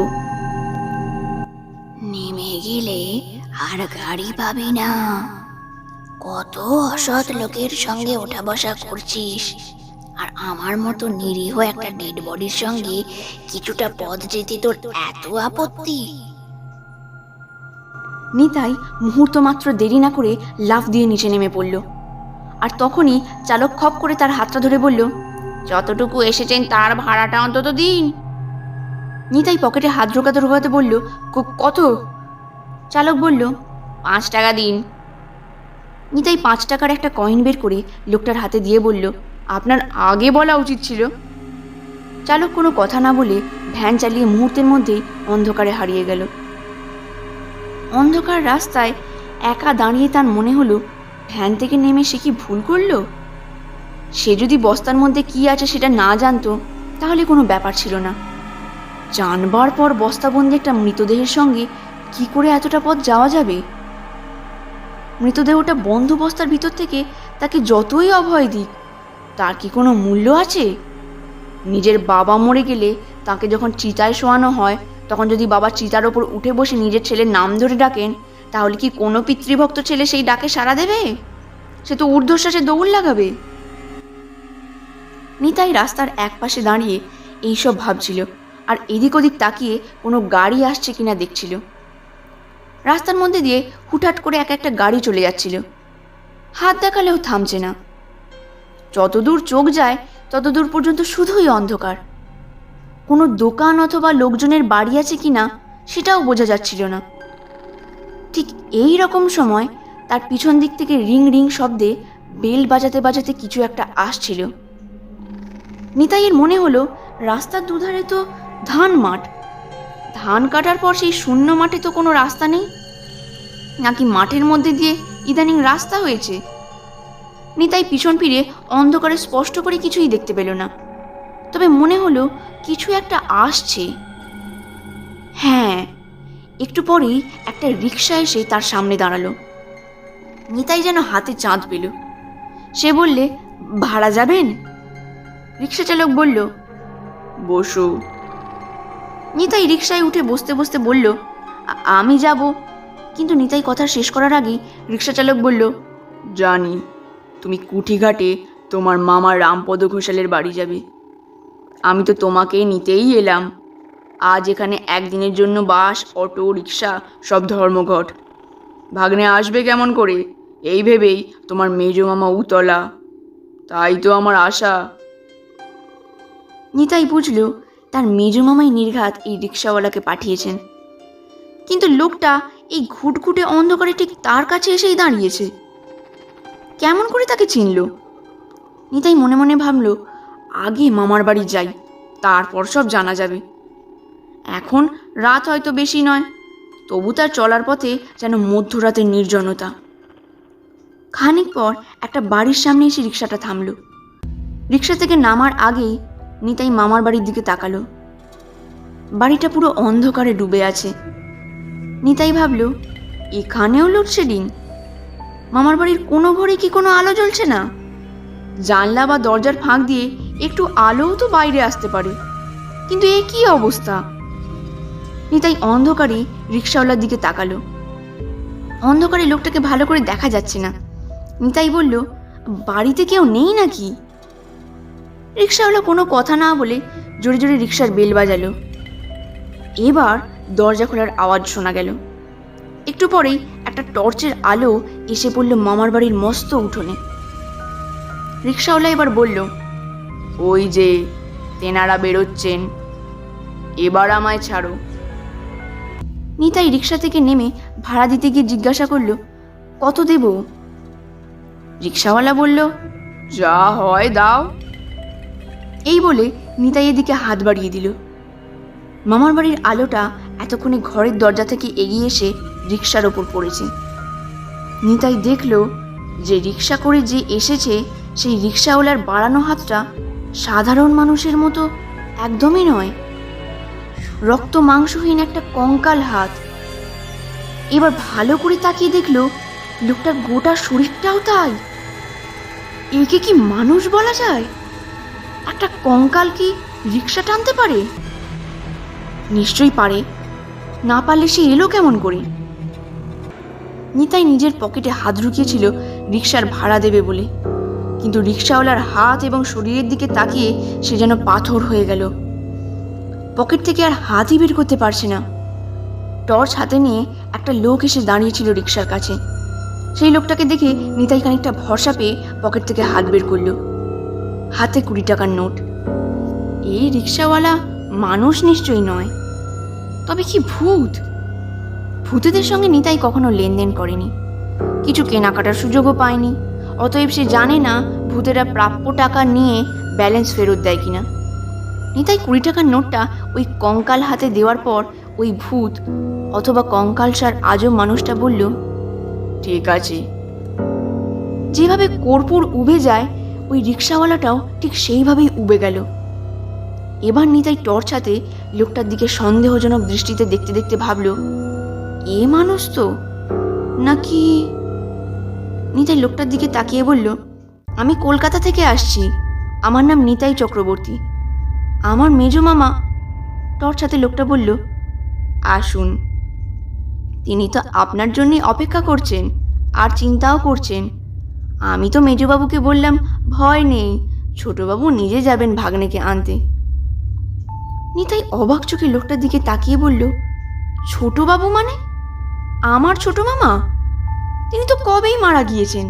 নেমে গেলে আর গাড়ি পাবি না। কত অসৎ লোকের সঙ্গে ওঠা বসা করছিস, আর আমার মতো নিরীহ একটা ডেড বডির সঙ্গে কিছুটা পথ যেতে তোর এত আপত্তি? নিতাই মুহূর্ত মাত্র দেরি না করে লাফ দিয়ে নিচে নেমে পড়ল। আর তখনই চালক খপ করে তার হাতটা ধরে বলল, যতটুকু এসেছেন তার ভাড়াটা অন্তত দিন। নিতাই পকেটে হাত ঢোকাতে বলল, কত? চালক বলল, 5 টাকা দিন। নিতাই 5 টাকার একটা কয়েন বের করে লোকটার হাতে দিয়ে বলল, আপনার আগে বলা উচিত ছিল। চালক কোনো কথা না বলে ভ্যান চালিয়ে মুহূর্তের মধ্যেই অন্ধকারে হারিয়ে গেল। অন্ধকার রাস্তায় একা দাঁড়িয়ে তার মনে হলো, ভ্যান থেকে নেমে সে কি ভুল করলো? সে যদি বস্তার মধ্যে কি আছে সেটা না জানতো তাহলে কোনো ব্যাপার ছিল না। জানবার পর বস্তাবন্দি একটা মৃতদেহের সঙ্গে কি করে এতটা পথ যাওয়া যাবে? মৃতদেহটা বন্ধ বস্তার ভিতর থেকে তাকে যতই অভয় দিক, তার কি কোনো মূল্য আছে? নিজের বাবা মরে গেলে তাকে যখন চিতায় শোয়ানো হয়, তখন যদি বাবা চিতার ওপর উঠে বসে নিজের ছেলের নাম ধরে ডাকেন, তাহলে কি কোনো পিতৃভক্ত ছেলে সেই ডাকে সাড়া দেবে? সে তো ঊর্ধ্বশ্বাসে দৌড় লাগাবে। নিতাই রাস্তার একপাশে দাঁড়িয়ে এইসব ভাবছিল, আর এদিক ওদিক তাকিয়ে কোনো গাড়ি আসছে কিনা দেখছিল। রাস্তার মধ্যে দিয়ে হুটহাট করে এক একটা গাড়ি চলে যাচ্ছিল, হাত দেখালেও থামছে না। যতদূর চোখ যায় ততদূর পর্যন্ত শুধুই অন্ধকার। কোনো দোকান অথবা লোকজনের বাড়ি আছে কিনা সেটাও বোঝা যাচ্ছিল না। ঠিক এই রকম সময় তার পিছন দিক থেকে রিং রিং শব্দে বেল বাজাতে বাজাতে কিছু একটা আসছিল। নিতাইয়ের মনে হলো, রাস্তার দুধারে তো ধান মাঠ, ধান কাটার পর সেই শূন্য মাঠে তো কোনো রাস্তা নেই, নাকি মাঠের মধ্যে দিয়ে ইদানিং রাস্তা হয়েছে। নিতাই পিছন ফিরে অন্ধকারে স্পষ্ট করে কিছুই দেখতে পেল না, তবে মনে হলো কিছু একটা আসছে। হ্যাঁ, একটু পরেই একটা রিক্সা এসে তার সামনে দাঁড়ালো। নিতাই যেন হাতে চাঁদ পেল। সে বললে, ভাড়া যাবেন? রিক্সা চালক বলল, বসো। নিতাই রিক্সায় উঠে বসতে বসতে বলল, আমি যাব। কিন্তু নিতাই কথা শেষ করার আগেই রিক্সা চালক বলল, জানি তুমি কুঠিঘাটে তোমার মামা রামপদ ঘোষালের বাড়ি যাবে। আমি তো তোমাকে নিতেই এলাম। আজ এখানে একদিনের জন্য বাস, অটো, রিক্সা সব ধর্মঘট। ভাগ্নে আসবে কেমন করে এই ভেবেই তোমার মেজো মামা উতলা, তাই তো আমার আশা। নিতাই বুঝল তার মেজো মামাই নির্ঘাত এই রিক্সাওয়ালাকে পাঠিয়েছেন, কিন্তু লোকটা এই ঘুটঘুটে অন্ধকারে ঠিক তার কাছে এসেই দাঁড়িয়েছে। কেমন করে তাকে চিনল? নিতাই মনে মনে ভাবল, আগে মামার বাড়ি যাই, তারপর সব জানা যাবে। এখন রাত হয়তো বেশি নয়, তবু তার চলার পথে যেন মধ্যরাতের নির্জনতা। খানিক পর একটা বাড়ির সামনে এসে রিক্সাটা থামল। রিক্সা থেকে নামার আগেই নিতাই মামার বাড়ির দিকে তাকালো। বাড়িটা পুরো অন্ধকারে ডুবে আছে। নিতাই ভাবল, এখানেও লোডশেডিং? মামার বাড়ির কোনো ঘরে কি কোনো আলো জ্বলছে না? জানলা বা দরজার ফাঁক দিয়ে একটু আলোও তো বাইরে আসতে পারে, কিন্তু এ কি অবস্থা? নিতাই অন্ধকারে রিক্সাওয়ালার দিকে তাকালো। অন্ধকারে লোকটাকে ভালো করে দেখা যাচ্ছে না। নিতাই বলল, বাড়িতে কেউ নেই নাকি? রিক্সাওয়ালা কোনো কথা না বলে জোরে জোরে রিক্সার বেল বাজালো। এবার দরজা খোলার আওয়াজ শোনা গেল। একটু পরেই একটা টর্চের আলো এসে পড়ল মামার বাড়ির মস্ত উঠোনে। রিক্সাওয়ালা এবার বলল, ওই যে তেনারা বেরোচ্ছেন, এবার আমায় ছাড়ো। নিতাই রিক্সা থেকে নেমে ভাড়া দিতে গিয়ে জিজ্ঞাসা করল, কত দেব? রিক্সাওয়ালা বলল, যা হয় দাও। এই বলে নিতাই এদিকে হাত বাড়িয়ে দিল। মামার বাড়ির আলোটা এতক্ষণে ঘরের দরজা থেকে এগিয়ে এসে রিক্সার ওপর পড়েছে। নিতাই দেখল যে রিক্সা করে যে এসেছে সেই রিক্সাওয়ালার বাড়ানো হাতটা সাধারণ মানুষের মতো একদমই নয়, রক্ত মাংসহীন একটা কঙ্কাল হাত। এবার ভালো করে তাকিয়ে দেখল লোকটার গোটা শরীরটাও তাই। একে কি মানুষ বলা যায়? একটা কঙ্কাল কি রিক্সা টানতে পারে? নিশ্চয়ই পারে, না পারলে সে এলো কেমন করে? নিতাই নিজের পকেটে হাত ঢুকিয়েছিল রিক্সার ভাড়া দেবে বলে, কিন্তু রিক্সাওয়ালার হাত এবং শরীরের দিকে তাকিয়ে সে যেন পাথর হয়ে গেল। পকেট থেকে আর হাতই বের করতে পারছে না। টর্চ হাতে নিয়ে একটা লোক এসে দাঁড়িয়েছিল রিক্সার কাছে। সেই লোকটাকে দেখে নিতাই খানিকটা ভরসা পেয়ে পকেট থেকে হাত বের করল। হাতে 20 টাকার নোট। এই রিক্সাওয়ালা মানুষ নিশ্চয়ই নয়, তবে কি ভূত? ভূতেদের সঙ্গে নিতাই কখনো লেনদেন করেনি, কিছু কেনাকাটার সুযোগও পায়নি। অতএব সে জানে না ভূতেরা প্রাপ্য টাকা নিয়ে ব্যালেন্স ফেরত দেয় কিনা। নিতাই 20 টাকার নোটটা ওই কঙ্কাল হাতে দেওয়ার পর ওই ভূত অথবা কঙ্কালসার আজব মানুষটা বলল, ঠিক আছে। যেভাবে কর্পূর উবে যায় ওই রিক্সাওয়ালাটাও ঠিক সেইভাবেই উবে গেল। এবার নিতাই টর্চ হাতে লোকটার দিকে সন্দেহজনক দৃষ্টিতে দেখতে দেখতে ভাবল, এ মানুষ তো নাকি। নিতাই লোকটার দিকে তাকিয়ে বলল, আমি কলকাতা থেকে আসছি, আমার নাম নিতাই চক্রবর্তী, আমার মেজো মামা। টর্চ হাতে লোকটা বলল, আসুন। তিনি তো আপনার জন্যই অপেক্ষা করছেন আর চিন্তাও করছেন। আমি তো মেজোবাবুকে বললাম ভয় নেই, ছোটবাবু নিজে যাবেন ভাগ্নেকে আনতে। নিতাই অবাক চোখে লোকটার দিকে তাকিয়ে বলল, ছোটবাবু মানে আমার ছোট মামা? তিনি তো কবেই মারা গিয়েছেন।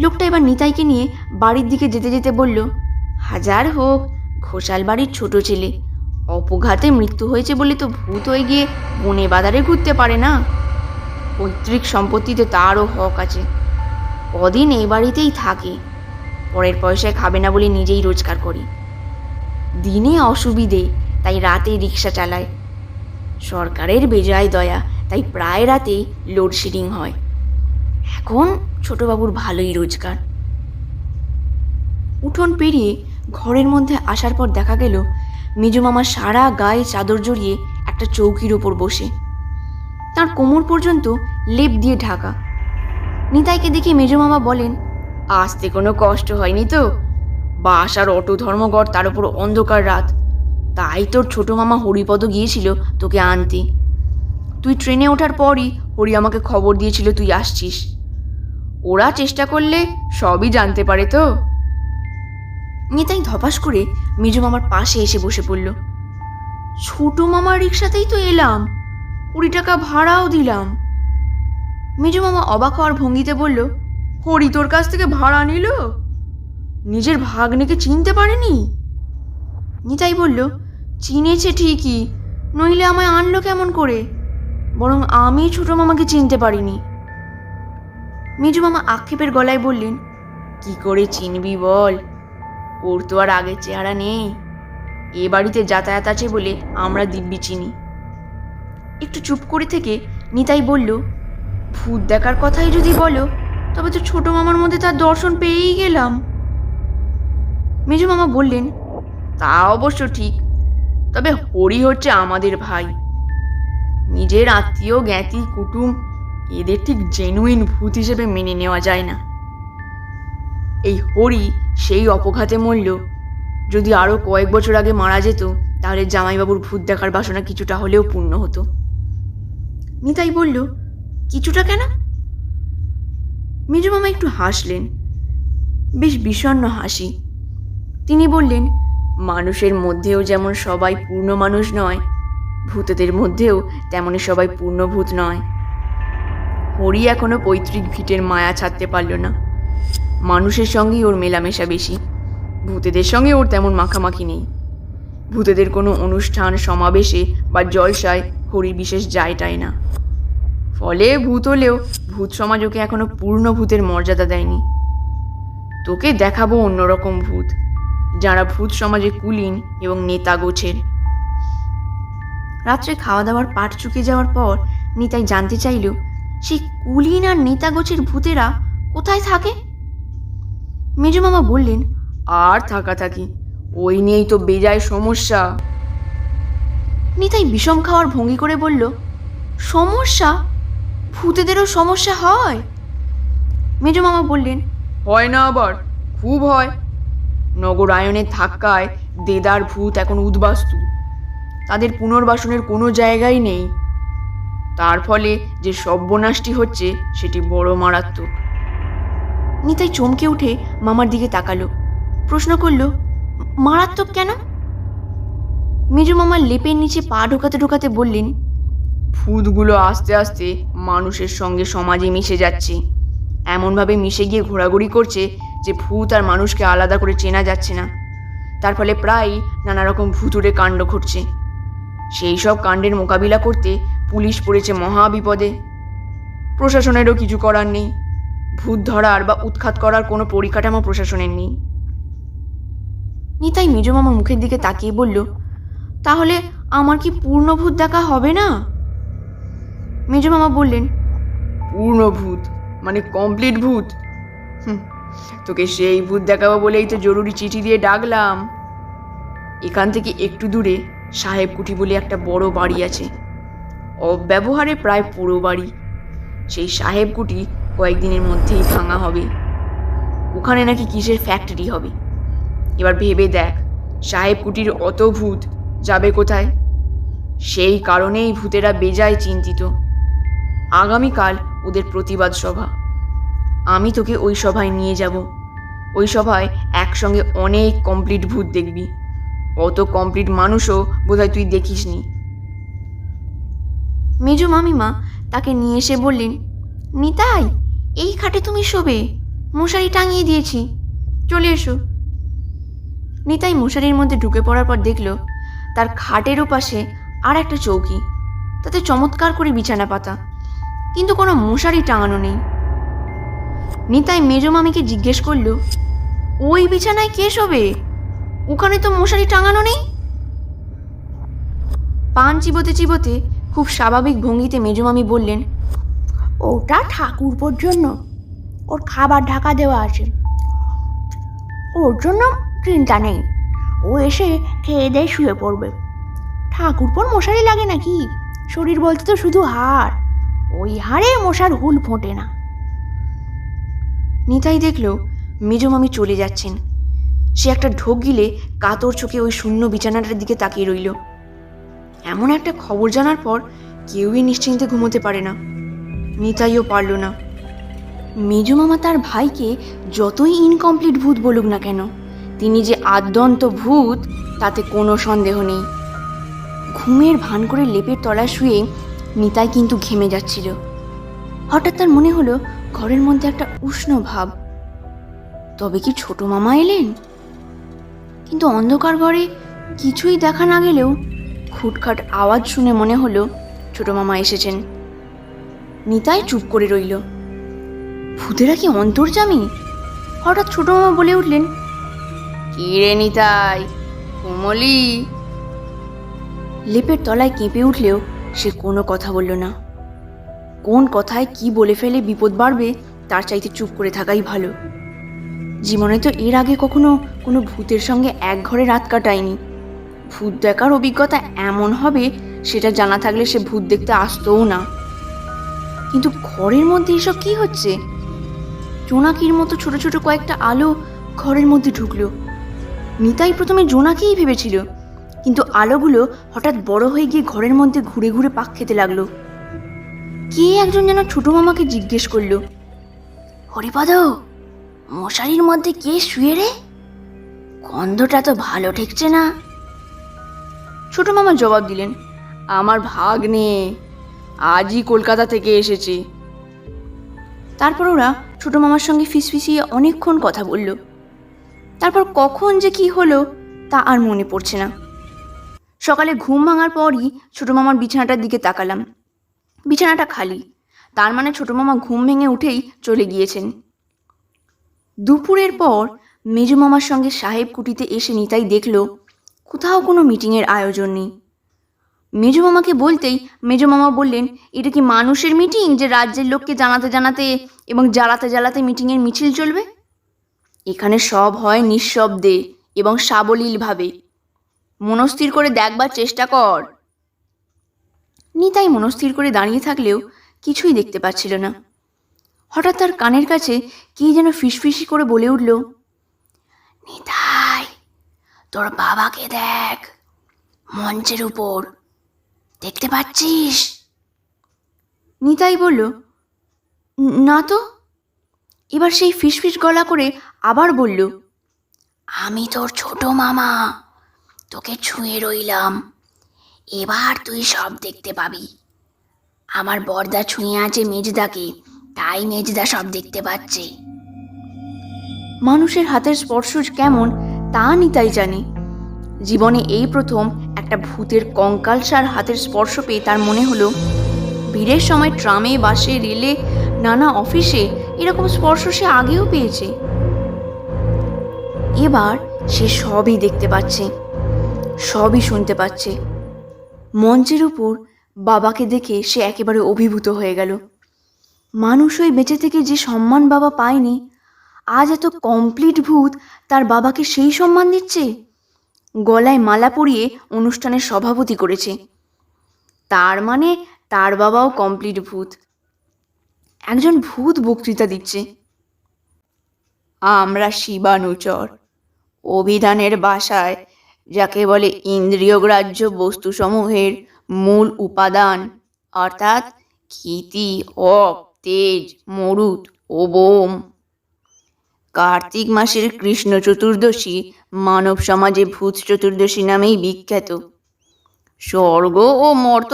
লোকটা এবার নিতাইকে নিয়ে বাড়ির দিকে যেতে যেতে বলল, হাজার হোক ঘোষাল বাড়ির ছোট ছেলে, অপঘাতে মৃত্যু হয়েছে বলে তো ভূত হয়ে গিয়ে বনে বাজারে ঘুরতে পারে না। পৈতৃক সম্পত্তিতে তারও হক আছে। কদিন এই বাড়িতেই থাকে, পরের পয়সায় খাবে না বলে নিজেই রোজগার করে। দিনে অসুবিধে তাই রাতে রিক্সা চালায়। সরকারের বেজায় দয়া তাই প্রায় রাতেই লোডশেডিং হয়। এখন ছোটবাবুর ভালোই রোজগার। উঠোন পেরিয়ে ঘরের মধ্যে আসার পর দেখা গেল মেজো মামা সারা গায়ে চাদর জড়িয়ে একটা চৌকির ওপর বসে, তার কোমর পর্যন্ত লেপ দিয়ে ঢাকা। নিতাইকে দেখে মেজো মামা বলেন, আসতে কোনো কষ্ট হয়নি তো? বাস আর অটো ধর্মঘট, তার উপর অন্ধকার রাত, তাই তোর ছোট মামা হরিপদ গিয়েছিল তোকে আনতে। তুই ট্রেনে ওঠার পরই হরি আমাকে খবর দিয়েছিল তুই আসছিস। ওরা চেষ্টা করলে সবই জানতে পারে তো। নিতাই ধপাস করে মেজো মামার পাশে এসে বসে পড়ল। ছোট মামার রিক্সাতেই তো এলাম, 20 টাকা ভাড়াও দিলাম। মেজো মামা অবাক হওয়ার ভঙ্গিতে বলল, হরি তোর কাছ থেকে ভাড়া নিল? নিজের ভাগ্নেকে চিনতে পারেনি? নিতাই বলল, চিনেছে ঠিকই, নইলে আমায় আনলো কেমন করে? বরং আমি ছোট মামাকে চিনতে পারিনি। মেজো মামা আক্ষেপের গলায় বললেন, কি করে চিনবি বল? ওর তো আর আগের চেহারা নেই। এ বাড়িতে যাতায়াত আছে বলে আমরা দিব্যি চিনি। একটু চুপ করে থেকে নিতাই বলল, ভূত দেখার কথাই যদি বলো তবে তো ছোট মামার মধ্যে তার দর্শন পেয়েই গেলাম। মেজো মামা বললেন, তা অবশ্য ঠিক, তবে হরি হচ্ছে আমাদের ভাই, নিজের আত্মীয় জ্ঞাতি কুটুম, এদের ঠিক জেনুইন ভূত হিসেবে মেনে নেওয়া যায় না। এই হরি সেই অপঘাতে মরল। যদি আরো কয়েক বছর আগে মারা যেত তাহলে জামাইবাবুর ভূত দেখার বাসনা কিছুটা হলেও পূর্ণ হতো। নিতাই বলল, কিছুটা কেন? মেজো মামা একটু হাসলেন, বেশ বিষণ্ণ হাসি। তিনি বললেন, মানুষের মধ্যেও যেমন সবাই পূর্ণ মানুষ নয়, ভূতেদের মধ্যেও তেমনই সবাই পূর্ণ ভূত নয়। হরি এখনো পৈতৃক ভিটের মায়া ছাড়তে পারল না। মানুষের সঙ্গেই ওর মেলামেশা বেশি, ভূতেদের সঙ্গে ওর তেমন মাখামাখি নেই। ভূতেদের কোনো অনুষ্ঠান সমাবেশে বা জলসায় হরি বিশেষ যায়টাই না। ফলে ভূত হলেও ভূত সমাজ ওকে এখনো পূর্ণ ভূতের মর্যাদা দেয়নি। তোকে দেখাবো অন্যরকম ভূত, যারা ভূত সমাজে কুলীন এবং নেতা গোছের। রাত্রে খাওয়া দাওয়ার পাট চুকে যাওয়ার পর নিতাই জানতে চাইল, সেই কুলীন আর নেতা গোছের ভূতেরা কোথায় থাকে? মেজো মামা বললেন, আর থাকা থাকি, ওই নিয়েই তো বেজায় সমস্যা। নিতাই বিষম খাওয়ার ভঙ্গি করে বলল, সমস্যা? ভূতেদেরও সমস্যা হয়? মেজো মামা বললেন, হয় না আবার, খুব হয়। নগরায়নের ধাক্কায় দেদার ভূত এখন উদ্বাস্তু, তাদের পুনর্বাসনের কোনো জায়গাই নেই। তার ফলে যে সর্বনাশটি হচ্ছে সেটি বড় মারাত্মক। নিতাই চমকে উঠে মামার দিকে তাকালো, প্রশ্ন করল, মারাত্মক কেন? মেজো মামা লেপের নিচে পা ঢোকাতে ঢোকাতে বললেন, ভূতগুলো আস্তে আস্তে মানুষের সঙ্গে সমাজে মিশে যাচ্ছে, এমনভাবে মিশে গিয়ে ঘোরাঘুরি করছে যে ভূত আর মানুষকে আলাদা করে চেনা যাচ্ছে না। তার ফলে প্রায়ই নানা রকম ভুতুড়ে কাণ্ড ঘটছে। সেই সব কাণ্ডের মোকাবিলা করতে পুলিশ পড়েছে মহা বিপদে। প্রশাসনেরও কিছু করার নেই। ভূত ধরার বা উৎখাত করার কোনো পরিকাঠামো প্রশাসনের নেই। নিতাই মেজমামার মুখের দিকে তাকিয়ে বলল, তাহলে আমার কি পূর্ণ ভূত দেখা হবে না? মেজমামা বললেন, পূর্ণ ভূত মানে কমপ্লিট ভূত? তোকে সেই ভূত দেখাবো বলেই তো জরুরি চিঠি দিয়ে ডাকলাম। এখান থেকে একটু দূরে সাহেব কুঠি বলে একটা বড় বাড়ি আছে, অব্যবহারে প্রায় পুরো বাড়ি। সেই সাহেব কুঠি কয়েকদিনের মধ্যেই ভাঙা হবে। ওখানে নাকি কিসের ফ্যাক্টরি হবে। এবার ভেবে দেখ, সাহেব কুটির অত ভূত যাবে কোথায়? সেই কারণেই ভূতেরা বেজায় চিন্তিত। আগামীকাল ওদের প্রতিবাদ সভা। আমি তোকে ওই সভায় নিয়ে যাব। ওই সভায় একসঙ্গে অনেক কমপ্লিট ভূত দেখবি। অত কমপ্লিট মানুষও বোধহয় তুই দেখিসনি। মেজ মামিমা তাকে নিয়ে এসে বললেন, নিতাই, এই খাটে তুমি শোবে, মশারি টাঙিয়ে দিয়েছি, চলে এসো। নিতাই মশারির মধ্যে ঢুকে পড়ার পর দেখল তার খাটের ওপাশে আর একটা চৌকি, তাতে চমৎকার করে বিছানা পাতা, কিন্তু কোনো মশারি টাঙানো নেই। নিতাই মেজ মামিকে জিজ্ঞেস করল, ওই বিছানায় কে শোবে? ওখানে তো মশারি টাঙানো নেই। পান চিবোতে চিবোতে খুব স্বাভাবিক ভঙ্গিতে মেজমামি বললেন, ওটা ঠাকুরপোর জন্য, ওর খাবার ঢাকা দেওয়া আছে, ওর জন্য চিন্তা নেই। ও এসে খেয়ে দিয়ে শুয়ে পড়বে। ঠাকুরপোর মশারি লাগে নাকি? শরীর বলতে তো শুধু হাড়, ওই হাড়ে মশার হুল ফোটে না। নিতাই দেখল মেজমামি চলে যাচ্ছেন। সে একটা ঢোক গিলে কাতর চোখে ওই শূন্য বিছানাটার দিকে তাকিয়ে রইল। এমন একটা খবর জানার পর কেউই নিশ্চিন্তে ঘুমোতে পারে না। নিতাইও পারল না। মেজমামা তার ভাইকে যতই ইনকমপ্লিট ভূত বলুক না কেন, তিনি যে আদ্যন্ত ভূত তাতে কোনো সন্দেহ নেই। ঘুমের ভান করে লেপের তলায় শুয়ে নিতাই কিন্তু ঘেমে যাচ্ছিল। হঠাৎ তার মনে হলো ঘরের মধ্যে একটা উষ্ণ ভাব। তবে কি ছোট মামা এলেন? কিন্তু অন্ধকার ঘরে কিছুই দেখা না গেলেও খুটখাট আওয়াজ শুনে মনে হলো ছোট মামা এসেছেন। নিতাই চুপ করে রইল। ভূতেরা কি অন্তর্যামী? হঠাৎ ছোট মামা বলে উঠলেন, কি রে নিতাই, কোমলি? লেপের তলায় কেঁপে উঠলেও সে কোনো কথা বলল না। কোন কথায় কি বলে ফেলে বিপদ বাড়বে তার চাইতে চুপ করে থাকাই ভালো। জীবনে তো এর আগে কখনো কোনো ভূতের সঙ্গে এক ঘরে রাত কাটায়নি। ভূত দেখার অভিজ্ঞতা এমন হবে সেটা জানা থাকলে সে ভূত দেখতে আসতোও না। কিন্তু ঘরের মধ্যে এসব কি হচ্ছে? জোনাকির মতো ছোট ছোট কয়েকটা আলো ঘরের মধ্যে ঢুকলো। নিতাই প্রথমে জোনাকিই ভেবেছিল, কিন্তু আলোগুলো হঠাৎ বড় হয়ে গিয়ে ঘরের মধ্যে ঘুরে ঘুরে পাক খেতে লাগলো। কে একজন যেন ছোট মামাকে জিজ্ঞেস করলো, হরিপদ, মশারির মধ্যে কে শুয়ে রে? গন্ধটা তো ভালো ঠেকছে না। ছোট মামা জবাব দিলেন, আমার ভাগ্নে, আজই কলকাতা থেকে এসেছে। তারপর ওরা ছোট মামার সঙ্গে ফিসফিসিয়ে অনেকক্ষণ কথা বলল। তারপর কখন যে কি হলো তা আর মনে পড়ছে না। সকালে ঘুম ভাঙার পরই ছোট মামার বিছানাটার দিকে তাকালাম। বিছানাটা খালি, তার মানে ছোট মামা ঘুম ভেঙে উঠেই চলে গিয়েছেন। দুপুরের পর মেজো মামার সঙ্গে সাহেব কুটিতে এসে নিতাই দেখল কোথাও কোনো মিটিংয়ের আয়োজন নেই। মেজো মামাকে বলতেই মেজো মামা বললেন, এটা কি মানুষের মিটিং যে রাজ্যের লোককে জানাতে জানাতে এবং জ্বালাতে জ্বালাতে মিটিংয়ের মিছিল চলবে? এখানে সব হয় নিঃশব্দে এবং সাবলীলভাবে। মনস্থির করে দেখবার চেষ্টা কর। নিতাই মনস্থির করে দাঁড়িয়ে থাকলেও কিছুই দেখতে পাচ্ছিল না। হঠাৎ তার কানের কাছে কে যেন ফিসফিসি করে বলে উঠল, নিতাই, তোর বাবাকে দেখ, মঞ্চের উপর, দেখতে পাচ্ছিস? নিতাই বলল, না তো। এবার সেই ফিসফিস গলা করে আবার বলল, আমি তোর ছোট মামা, তোকে ছুঁয়ে রইলাম, এবার তুই সব দেখতে পাবি। আমার বর্দা ছুঁয়ে আছে মেজদাকে, তাই মেজদা সব দেখতে পাচ্ছে। মানুষের হাতের স্পর্শ কেমন তা নিতাই জানে। জীবনে এই প্রথম একটা ভূতের কঙ্কালসার হাতের স্পর্শ পেয়ে তার মনে হলো ভিড়ের সময় ট্রামে, বাসে, রেলে নানা অফিসে এরকম স্পর্শ সে আগেও পেয়েছে। এবার সে সবই দেখতে পাচ্ছে, সবই শুনতে পাচ্ছে। মঞ্চের উপর বাবাকে দেখে সে একেবারে অভিভূত হয়ে গেল। মানুষ হয়ে বেঁচে থেকে যে সম্মান বাবা পায়নি, আজ এত কমপ্লিট ভূত তার বাবাকে সেই সম্মান দিচ্ছে। গলায় মালা পরিয়ে অনুষ্ঠানের সভাপতি করেছে, তার মানে তার বাবাও কমপ্লিট ভূত। একজন ভূত বক্তৃতা দিচ্ছে। আমরা শিবানুচর, অভিধানের ভাষায় যাকে বলে ইন্দ্রিয়গ্রাহ্য বস্তুসমূহের মূল উপাদান, অর্থাৎ ক্ষিতি, অপ, তেজ, মরুত ও বোম। কার্তিক মাসের কৃষ্ণ চতুর্দশী মানব সমাজে ভূত চতুর্দশী নামেই বিখ্যাত। স্বর্গ ও মর্ত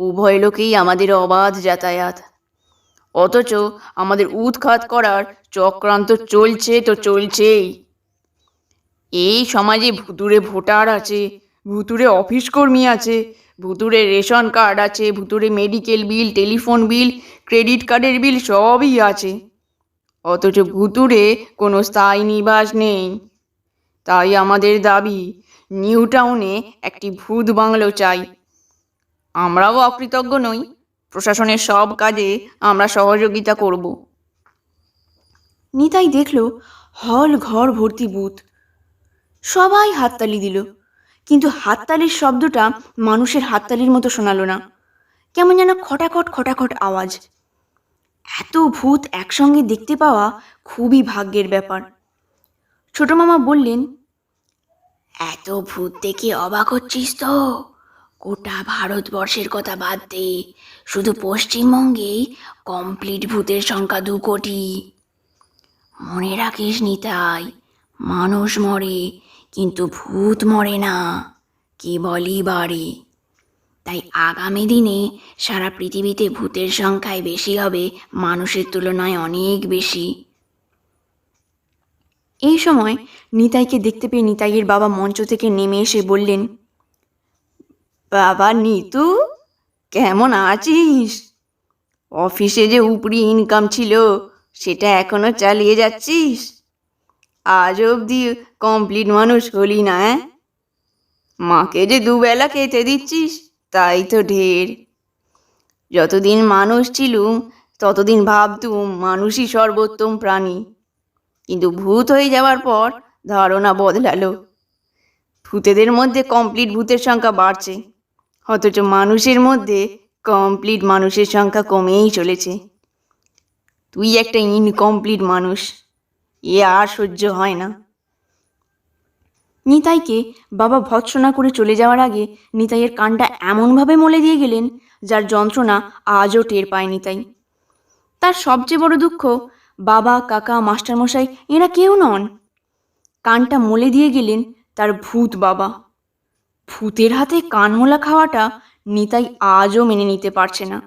উভয় লোকেই আমাদের অবাধ যাতায়াত, অথচ আমাদের উৎখাত করার চক্রান্ত চলছে তো চলছেই। এই সমাজে ভুতুড়ে ভোটার আছে, ভুতুড়ে অফিস কর্মী আছে, ভুতুড়ে রেশন কার্ড আছে, ভুতুড়ে মেডিকেল বিল, টেলিফোন বিল, ক্রেডিট কার্ডের বিল সবই আছে, অথচ ভুতুড়ে কোনো স্থায়ী নিবাস নেই। তাই আমাদের দাবি, নিউ টাউনে একটি ভূত বাংলো চাই। আমরাও অকৃতজ্ঞ নই, প্রশাসনের সব কাজে আমরা সহযোগিতা করব। নিতাই দেখল হল ঘর ভর্তি ভূত। সবাই হাততালি দিল, কিন্তু হাততালির শব্দটা মানুষের হাততালির মতো শোনালো না, কেমন যেন খটাখট খটাখট আওয়াজ। এত ভূত একসঙ্গে দেখতে পাওয়া খুবই ভাগ্যের ব্যাপার। ছোট মামা বললেন, এত ভূত দেখে অবাক হচ্ছিস তো? গোটা ভারতবর্ষের কথা বাদ দে, শুধু পশ্চিমবঙ্গেই কমপ্লিট ভূতের সংখ্যা 2 কোটি। মনে রাখিস নিতাই, মানুষ মরে কিন্তু ভূত মরে না, কেবলই বাড়ে। তাই আগামী দিনে সারা পৃথিবীতে ভূতের সংখ্যায় বেশি হবে, মানুষের তুলনায় অনেক বেশি। এই সময় নিতাইকে দেখতে পেয়ে নিতাইয়ের বাবা মঞ্চ থেকে নেমে এসে বললেন, বাবা নিতু, কেমন আছিস? অফিসে যে উপরি ইনকাম ছিল সেটা এখনো চালিয়ে যাচ্ছিস? আজ অবধি কমপ্লিট মানুষ হলি না? মাকে যে দুবেলা খেতে দিচ্ছিস তাই তো ঢের। যতদিন মানুষ ছিলুম ততদিন ভাবতুম মানুষই সর্বোত্তম প্রাণী, কিন্তু ভূত হয়ে যাওয়ার পর ধারণা বদলালো। ভূতেদের মধ্যে কমপ্লিট ভূতের সংখ্যা বাড়ছে, অথচ মানুষের মধ্যে কমপ্লিট মানুষের সংখ্যা কমেই চলেছে। তুই একটা ইনকমপ্লিট মানুষ, এ আর সহ্য হয় না। নিতাইকে বাবা ভৎসনা করে চলে যাওয়ার আগে নিতাইয়ের কানটা এমনভাবে মলে দিয়ে গেলেন যার যন্ত্রণা আজও টের পায় নিতাই। তার সবচেয়ে বড় দুঃখ, বাবা, কাকা, মাস্টারমশাই এরা কেউ নন। কানটা মলে দিয়ে গেলেন তার ভূত বাবা। ভূতের হাতে কান মোলা খাওয়াটা নিতাই আজও মেনে নিতে পারছে না।